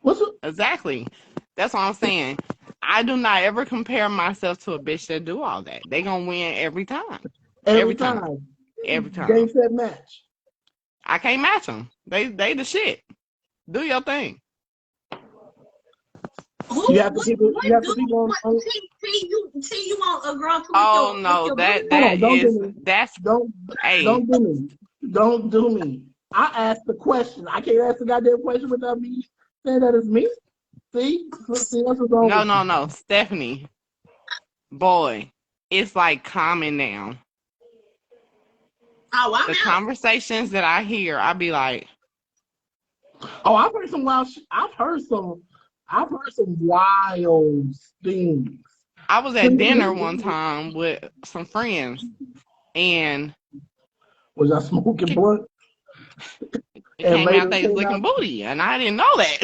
What's up? Exactly. That's what I'm saying. I do not ever compare myself to a bitch that do all that. They gonna win every time. Every time. Every time. Game, set, match. I can't match them. They the shit. Do your thing. You have to people. You have to people on. See, you want a girl to Oh no, that's Don't hey. do me. Don't do me. I asked the question. I can't ask the goddamn question without me saying that it's me. See, that's what's wrong with you. No, Stephanie. Boy, it's like calming down. Oh, the conversations that I hear, I be like, oh, I've heard some wild. I've heard some wild things. I was at dinner one time with some friends, and was I smoking blunt? It came out they was licking booty, and I didn't know that.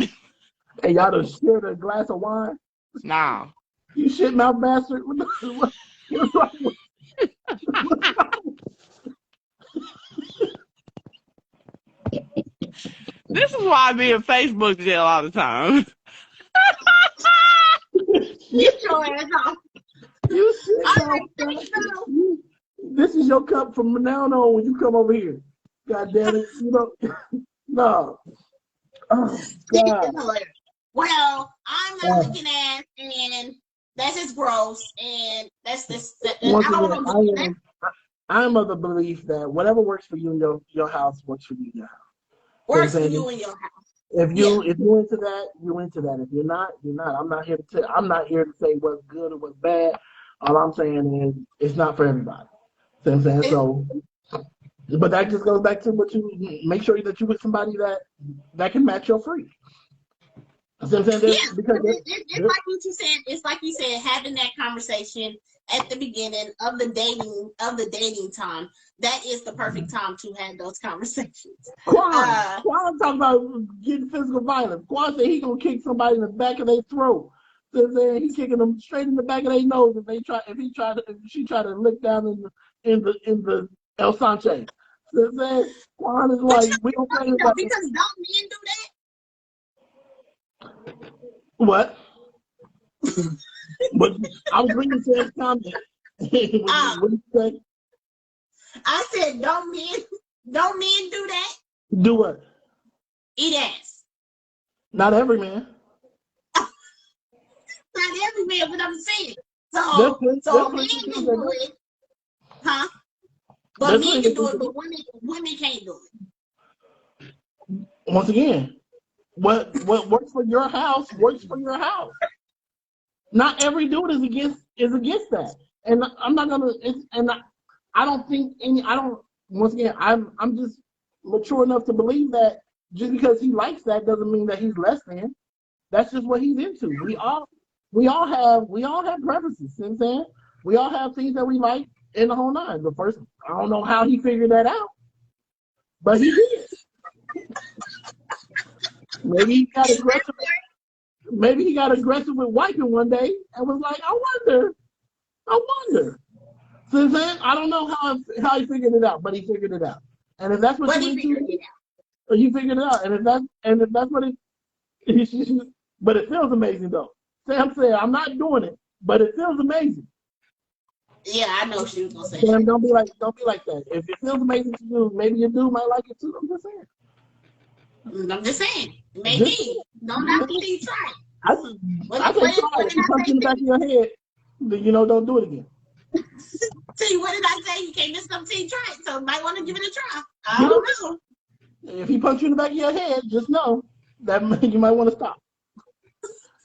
And y'all done shared a glass of wine? Nah. You shit mouth bastard. What's wrong with This is why I be in Facebook jail all the time. Get your ass off. You shit This is your cup from now on when you come over here. God damn it. You know, no. Oh, God. Well, I'm not looking at, and that's just gross, and that's this. I'm of the belief that whatever works for you in your house works for you in your house. Works for you in your house. If you're into that, you're into that. If you're not, you're not. I'm not here to say what's good or what's bad. All I'm saying is it's not for everybody. See what I'm saying? So, but that just goes back to what you make sure that you with somebody that can match your freak. See what I'm saying? It's like what you said. It's like you said, having that conversation at the beginning of the dating time. That is the perfect time to have those conversations. Quan talking about getting physical violence. Quan said he gonna kick somebody in the back of their throat. So he's kicking them straight in the back of their nose if she try to lick down in the El Sanche. So Quan is like, we don't play about because don't men do that? What? But I was reading Sam's comment. What you say? I said, don't men do that? Do what? Eat ass. Not every man. Not every man, but I'm saying. So men can do it. Huh? But men can do it, but women can't do it. Once again, what works for your house works for your house. Not every dude is against that. And I'm not gonna I don't think once again, I'm just mature enough to believe that just because he likes that doesn't mean that he's less than. That's just what he's into. We all have preferences, you know what I'm saying? We all have things that we like in the whole nine. The first, I don't know how he figured that out, but he did. Maybe he got aggressive. Maybe he got aggressive with wiping one day and was like, I wonder. So then, I don't know how he figured it out, but he figured it out. And if that's what you figured it out. And if that's what it but it feels amazing though. Sam said, I'm not doing it, but it feels amazing. Yeah, I know she was gonna say. Sam, don't be like that. If it feels amazing to you, maybe your dude might like it too. I'm just saying. Maybe. Don't knock until you try. I say try it. You punch in the back of your head, don't do it again. See, what did I say? You can't miss something till you try it. So you might want to give it a try. I don't know. if he punch you in the back of your head, just know that you might want to stop.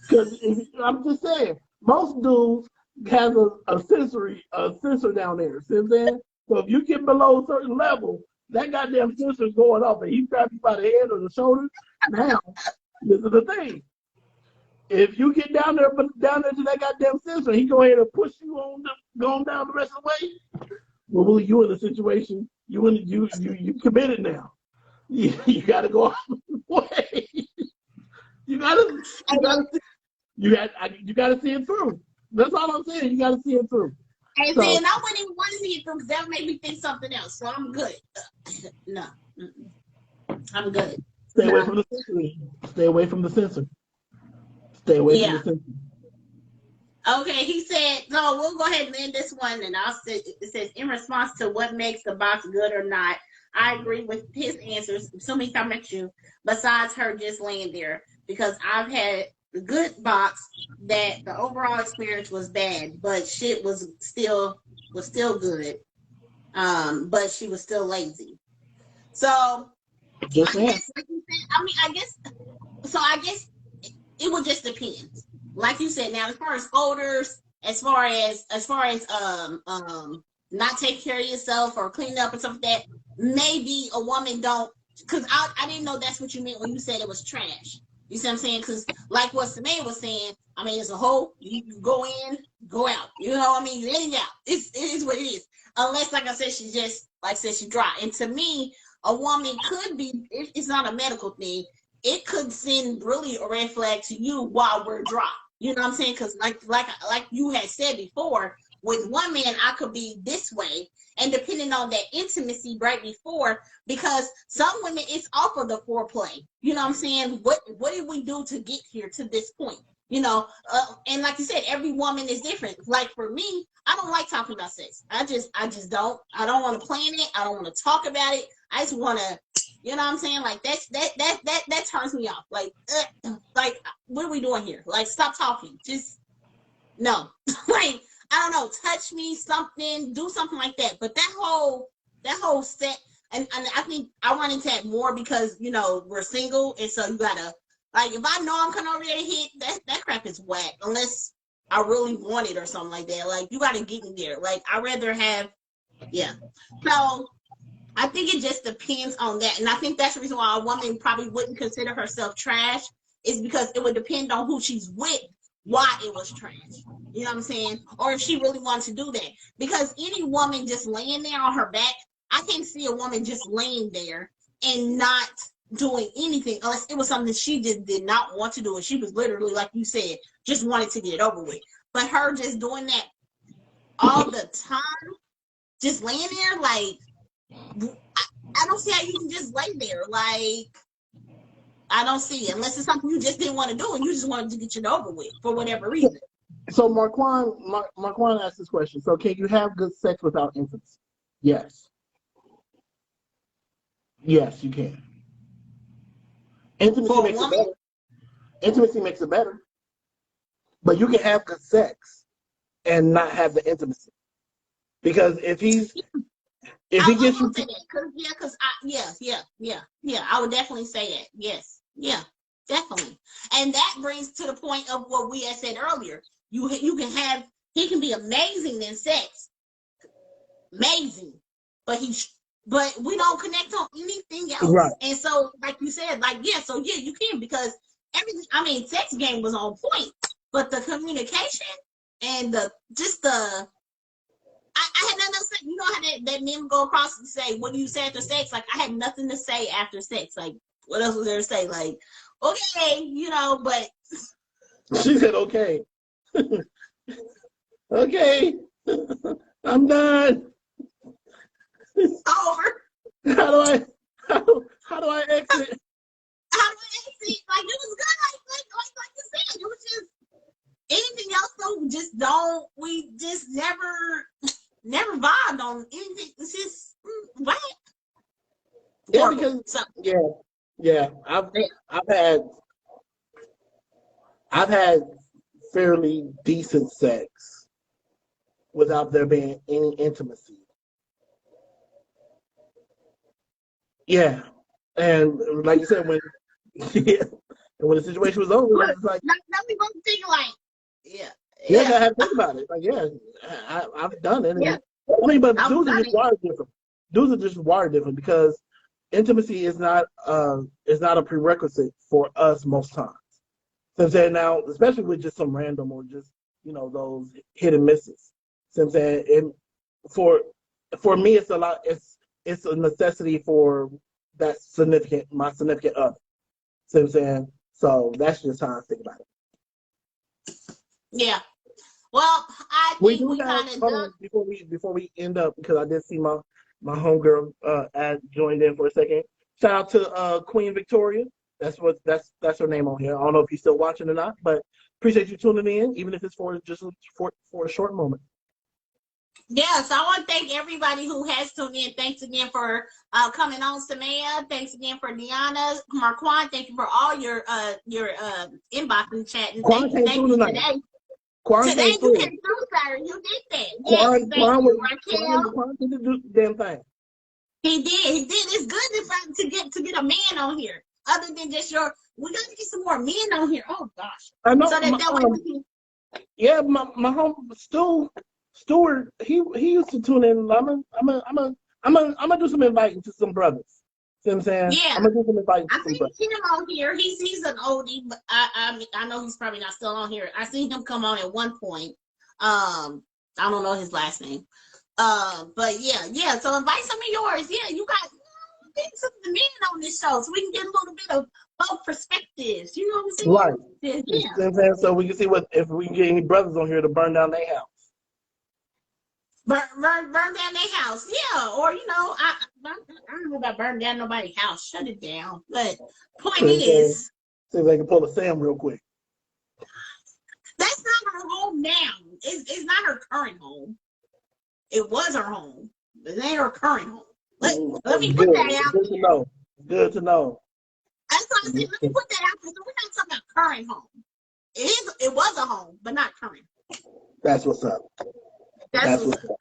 Because I'm just saying, most dudes have a sensor down there. See what I'm saying? So if you get below a certain level, that goddamn sensor's going off, and he grabs you by the head or the shoulder. Now, this is the thing. If you get down there to that goddamn sensor, he go ahead and push you on going down the rest of the way. Well, you in a situation, you committed now. You got to go out of the way. You got to see it through. That's all I'm saying. You got to see it through. And then I wouldn't even want to see it through because that would make me think something else. So I'm good. No, I'm good. Stay away from the sensor. Stay away from the sensor. Stay away from the sensor. Okay, he said, no, we'll go ahead and end this one. And it says, in response to what makes the box good or not, I agree with his answers. Assuming he's talking about you, besides her just laying there. Because I've had a good box that the overall experience was bad, but shit was still good. But she was still lazy. So just I guess it would just depend. Like you said, now as far as odors, as far as not take care of yourself or clean up and stuff like that, maybe a woman don't, because I didn't know that's what you meant when you said it was trash. You see what I'm saying? Because like what Samay was saying, I mean, it's a whole, you go in, go out. You know what I mean? You in and out. It is what it is. Unless, like I said, she's dry. And to me, a woman could be, it's not a medical thing, it could send really a red flag to you while we're dry. You know what I'm saying? Because like you had said before, with one man, I could be this way. And depending on that intimacy right before, because some women, it's off of the foreplay. You know what I'm saying? What did we do to get here to this point? You know, and like you said, every woman is different. Like for me, I don't like talking about sex. I just don't. I don't want to plan it. I don't want to talk about it. I just want to, you know what I'm saying? Like that turns me off. Like what are we doing here? Like stop talking. Just no. Like I don't know. Touch me, something, do something like that. But that whole set, and I think I run into that more because you know we're single, and so you gotta. Like, if I know I'm coming over there to hit, that crap is whack. Unless I really want it or something like that. Like, you got to get in there. Like, I'd rather have, yeah. So, I think it just depends on that. And I think that's the reason why a woman probably wouldn't consider herself trash is because it would depend on who she's with, why it was trash. You know what I'm saying? Or if she really wanted to do that. Because any woman just laying there on her back, I can't see a woman just laying there and not doing anything unless it was something that she just did not want to do, and she was literally, like you said, just wanted to get it over with. But her just doing that all the time, just laying there, like I don't see how you can just lay there. Like I don't see it unless it's something you just didn't want to do and you just wanted to get it over with for whatever reason. So Marquand asked this question. So can you have good sex without intimacy? Yes. Yes, you can. Intimacy makes it better. Intimacy makes it better. But you can have good sex and not have the intimacy. Because if he gets you, I would definitely say that. Yes, yeah, definitely. And that brings to the point of what we had said earlier. He can be amazing in sex, amazing, but we don't connect on anything else. Right. And so, like you said, you can, because sex game was on point, but the communication and I had nothing to say. You know how that men go across and say, what do you say after sex? Like, I had nothing to say after sex. Like, what else was there to say? Like, okay, you know, but. She said, okay. Okay. I'm done. It's over. How do I exit? How do I exit? Like, it was good. Like you said, it was just anything else. So we just never vibed on anything. It's just what? Yeah, because I've had fairly decent sex without there being any intimacy. Yeah, And like you said, when yeah, and when the situation was over, Look, it's like, now we both think like, yeah, yeah, yeah, I have to think about it. Like, yeah, I've done it. yeah, And I mean, but I've dudes are done just it. wired different. Dudes are just wired different because intimacy is not a prerequisite for us most times. So I'm saying now, especially with just some random or just those hit and misses. So I'm saying for me, it's a lot. It's a necessity for my significant other. So I'm saying, so that's just how I think about it. Yeah. Well, I We think do we have kind of hold done. on before we end up because I did see my homegirl ad joined in for a second. Shout out to Queen Victoria. That's her name on here. I don't know if you're still watching or not, but appreciate you tuning in, even if it's for just for a short moment. Yes, I want to thank everybody who has tuned in. Thanks again for coming on, Samaya. Thanks again for Deanna, Marquand. Thank you for all your inbox and chat. And Quan came thank through you tonight. today. Quan Today came you through. came through, sir. You did that. Yes, thank Quan you, was Raquel. Quan did the damn thing. He did. He did. It's good to get a man on here, other than just your. We got to get some more men on here. Oh gosh. I know. So that way we can. Yeah, my home Stewart. He used to tune in. I'm gonna do some inviting to some brothers. See what I'm saying? Yeah. I'm gonna do some inviting to I some see brothers. him on here. He's an oldie, but I know he's probably not still on here. I seen him come on at one point. I don't know his last name. But yeah. So invite some of yours. Yeah, you got get some of the men on this show so we can get a little bit of both perspectives. You know what I'm saying? Right. Yeah. You see what I'm saying? So we can see if we can get any brothers on here to burn down their house. Burn down their house. Yeah. Or I don't know about burn down nobody's house. Shut it down. But point is, See if they can pull a Sam real quick. that's not her home now. It's not her current home. It was her home, but it ain't her current home. Let me put that out. Good to know. Good to know. That's what I said. Let me put that out there. So we're not talking about current home. It was a home, but not current. That's what's up. That's what's up.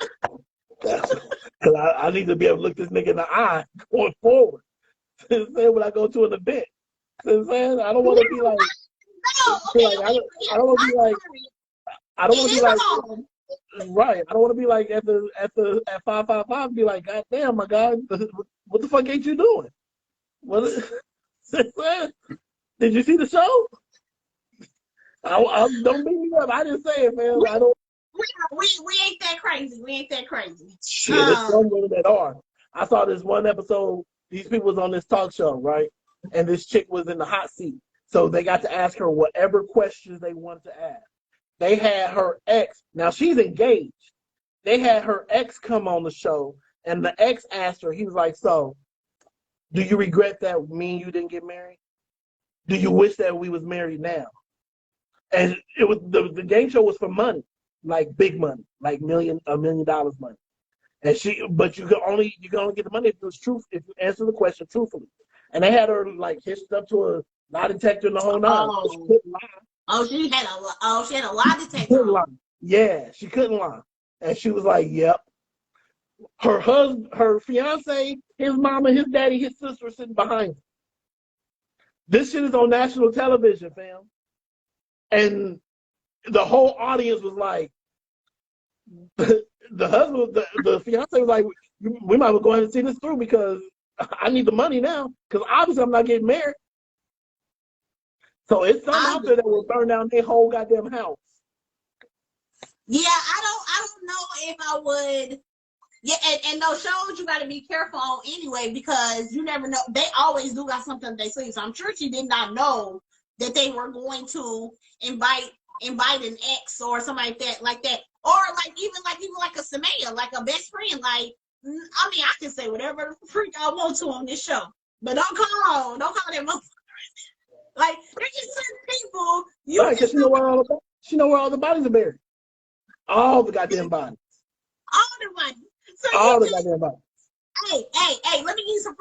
Because I need to be able to look this nigga in the eye going forward. Say when I go to an event. You know what I'm saying? I don't want to be like. No, okay, I don't want to be like. I don't want to be like. Right. I don't want to be like at 555. Be like, God damn, my God, what the fuck ain't you doing? What? Did you see the show? Don't beat me up. I didn't say it, man. I don't. We ain't that crazy. We ain't that crazy. Shit, there's some women that are. I saw this one episode. These people was on this talk show, right? And this chick was in the hot seat. So they got to ask her whatever questions they wanted to ask. They had her ex. Now she's engaged. They had her ex come on the show, and the ex asked her. He was like, "So, do you regret that me and you didn't get married? Do you wish that we was married now?" And it was the game show was for money, like big money, like $1 million money. And but you can only get the money if if you answer the question truthfully. And they had her like hitched up to a lie detector and the whole nine. She couldn't lie. She had a lie detector on. Lie. Yeah, she couldn't lie. And she was like, "Yep." Her husband, her fiance, his mama, his daddy, his sister were sitting behind him. This shit is on national television, fam. And the whole audience was like, the husband, the fiance was like, "We might as well go ahead and see this through because I need the money now because obviously I'm not getting married." So it's something out there that will burn down their whole goddamn house. Yeah, I don't know if I would. Yeah, and those shows you got to be careful on anyway because you never know. They always do got something up their sleeve. So I'm sure she did not know that they were going to invite an ex or something like that, or even like a Samaya, like a best friend. Like I mean, I can say whatever freak I want to on this show, but don't call that motherfucker. Like there's just certain people Right, because she know where all the bodies are buried. All the goddamn bodies. All the bodies. So all the goddamn bodies. Hey, let me give you some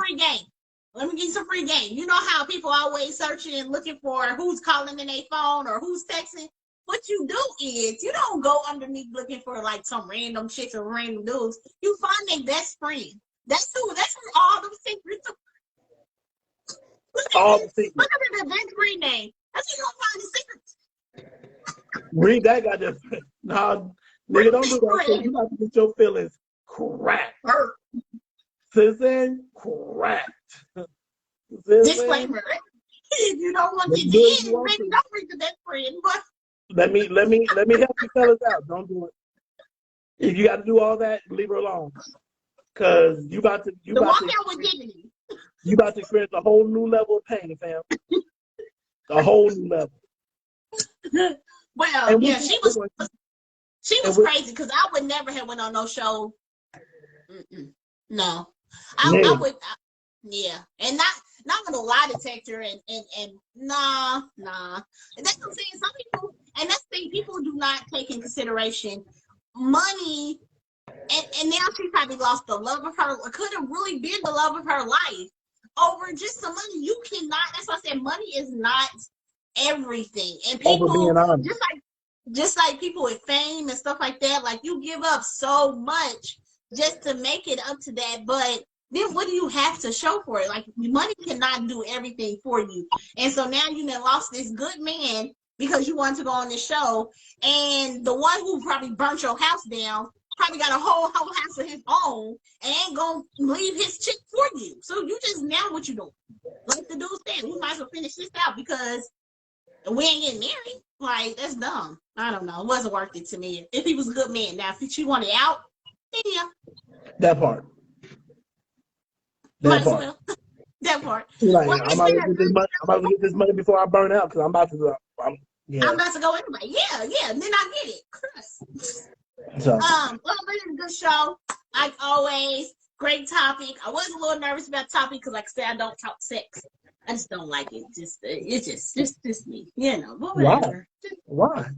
free game. You know how people always searching and looking for who's calling in their phone or who's texting? What you do is you don't go underneath looking for like some random chicks or random dudes. You find their best friend. That's who all them secrets are. All the secrets. Look at the best friend name. That's how you gonna find the secrets. Read that goddamn. Nah, nigga, don't do that. Cause you about to get your feelings cracked. Saying cracked. Disclaimer. If you don't want to get in, maybe don't read the best friend. But let me help you fellas out. Don't do it. If you got to do all that, leave her alone. Cause you about to experience a whole new level of pain, fam. A whole new level. Well, yeah, she was crazy because I would never have went on no show. No, I would. Yeah, and not with a lie detector and nah. And that's what I'm saying. Some people, and that's the thing, people do not take in consideration money. And now she probably lost the love of her, could have really been the love of her life over just some money. You cannot, that's why I said money is not everything. And people, just like people with fame and stuff like that, like you give up so much just to make it up to that. But then what do you have to show for it? Like money cannot do everything for you. And so now you done lost this good man because you wanted to go on this show. And the one who probably burnt your house down probably got a whole house of his own and ain't gonna leave his chick for you. So you just, now what you doing? Like the dude said, we might as well finish this out because we ain't getting married. Like, that's dumb. I don't know. It wasn't worth it to me. If he was a good man. Now, if she wanted out, then yeah. That part. Might as well. That part. Like, well, I'm about to get this money before I burn out because I'm about to go. I'm about to go anyway. Yeah. And then I get it. Chris. So. Well, it's a good show. Like always, great topic. I was a little nervous about the topic because, like I said, I don't talk sex. I just don't like it. It's just me, you know. But whatever. Why?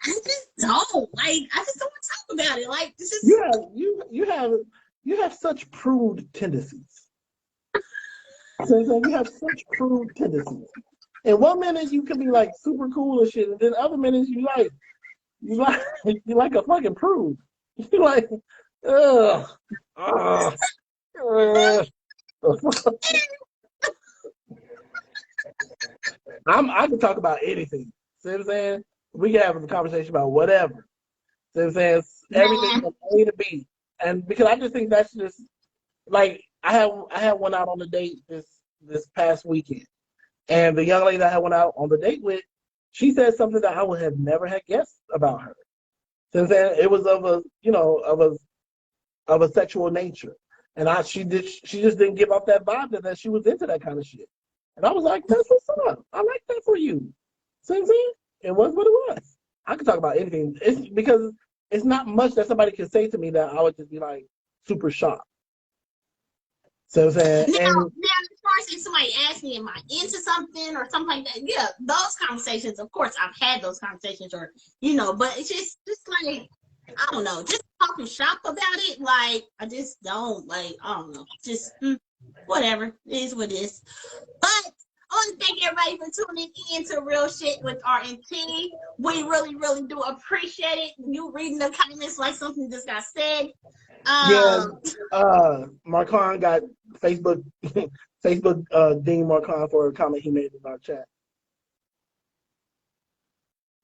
I just don't like. I just don't want to talk about it. Like this is. You have such prude tendencies. So you have such crude tendencies. And one minute you can be like super cool and shit, and then other minutes you like a fucking prude. You like, I can talk about anything. See what I'm saying? We can have a conversation about whatever. See what I'm saying? Everything from A to B. And because I just think that's just like I had one out on a date this past weekend. And the young lady that I went out on the date with, she said something that I would have never had guessed about her. Since then, it was of a sexual nature, and she just didn't give off that vibe that she was into that kind of shit. And I was like, that's what's up. I like that for you. Since then, it was what it was. I could talk about anything. It's because it's not much that somebody can say to me that I would just be like super shocked. So I'm saying, now, as far as if somebody asks me, am I into something or something like that? Yeah, those conversations, of course, I've had those conversations, or but it's just like I don't know, just talking shop about it. Like I just don't like. I don't know, just whatever. It is what it is. But I want to thank everybody for tuning in to Real Shit with R&T. We really, really do appreciate it. You reading the comments like something just got said. Marcon got Facebook dinged Marcon for a comment he made in our chat.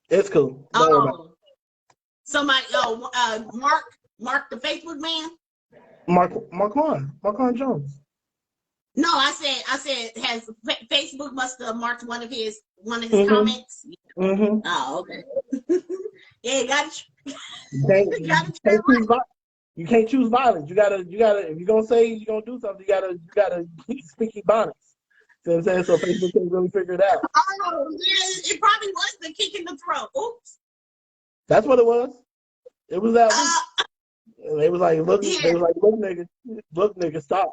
It's cool. Somebody, Mark the Facebook man? Marcon Jones. No, I said has Facebook must have marked one of his comments. Mm-hmm. Oh, okay. Yeah, got you. You can't choose violence. You gotta. If you're gonna say you're gonna do something, you gotta speak Ebonics. You know what I'm saying? So Facebook can really figure it out. Oh, yeah, it probably was the kick in the throat. Oops. That's what it was. It was that one. They was like, look, nigga, stop.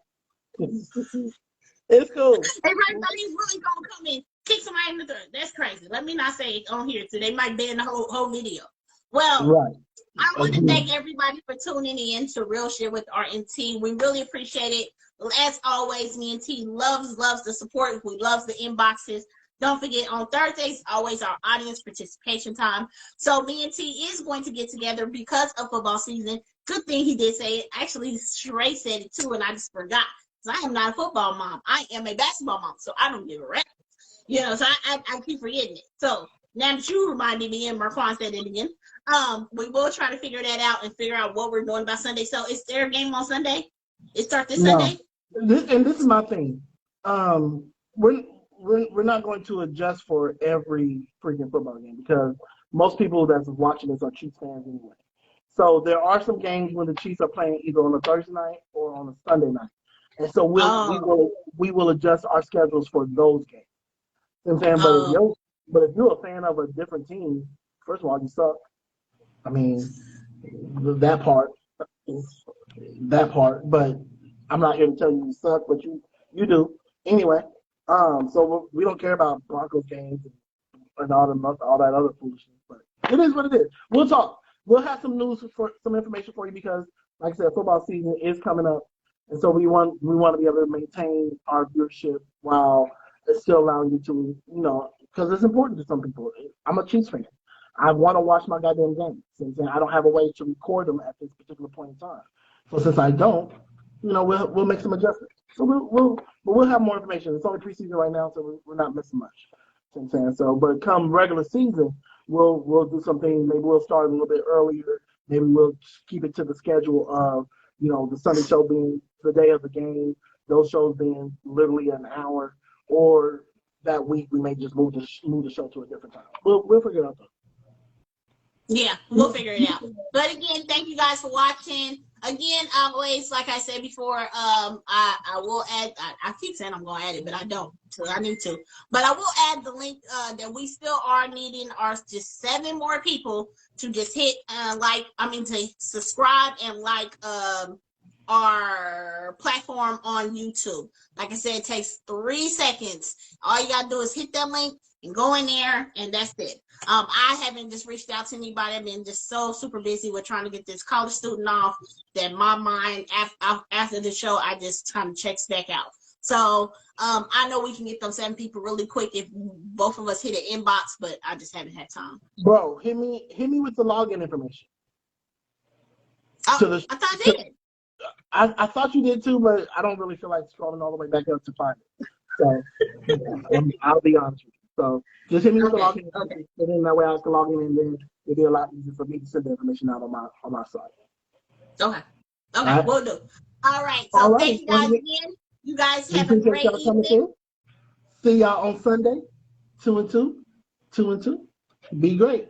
It's cool. Everybody thought he was really gonna come in, kick somebody in the throat. That's crazy. Let me not say it on here, so they might ban the whole video. Well, right. I want to thank everybody for tuning in to Real Shit with R&T. We really appreciate it. As always, me and T loves the support. We love the inboxes. Don't forget, on Thursdays, always our audience participation time. So me and T is going to get together because of football season. Good thing he did say it. Actually, Shyt said it too, and I just forgot. because I am not a football mom. I am a basketball mom, so I don't give a rap. You know, so I keep forgetting it. So now that you reminded me, and Marquand said it again, we will try to figure that out and figure out what we're doing by Sunday. So is there a game on Sunday? It starts this Sunday? This is my thing. We're not going to adjust for every freaking football game because most people that's watching this are Chiefs fans anyway. So there are some games when the Chiefs are playing either on a Thursday night or on a Sunday night, and so we will adjust our schedules for those games. You know what I'm saying? But if you're a fan of a different team, first of all, you suck. I mean, that part. But I'm not here to tell you suck, but you do anyway. So we don't care about Broncos games and all that other foolishness. But it is what it is. We'll talk. We'll have some news for some information for you because, like I said, football season is coming up, and so we want to be able to maintain our viewership while it's still allowing you to, because it's important to some people. I'm a Chiefs fan. I want to watch my goddamn games. And I don't have a way to record them at this particular point in time. So since I don't, we'll make some adjustments. So we'll have more information. It's only preseason right now, so we're not missing much. You know what I'm saying? So, but come regular season, we'll do something. Maybe we'll start a little bit earlier. Maybe we'll keep it to the schedule of the Sunday show being the day of the game. Those shows being literally an hour, or that week we may just move the show to a different time. We'll figure it out though. Yeah, we'll figure it out. But again, thank you guys for watching. Again, always, like I said before, I will add, I keep saying I'm going to add it, but I don't, so I need to. But I will add the link that we still are needing are just 7 more people to just hit to subscribe and like our platform on YouTube. Like I said, it takes 3 seconds. All you got to do is hit that link and go in there, and that's it. I haven't just reached out to anybody. I've been just so super busy with trying to get this college student off that my mind after the show, I just kind of checks back out. So I know we can get those 7 people really quick if both of us hit an inbox, but I just haven't had time. Bro, hit me with the login information. I thought I did. I thought you did too, but I don't really feel like scrolling all the way back up to find it. So I'll be honest with you. So just hit me with the login, and then that way I can log in, and then it'll be a lot easier for me to send the information out on my site. Okay, right. We'll do. All right. So thank you guys again. You guys have a great evening. See y'all on Sunday. 2 and 2. 2 and 2. Be great.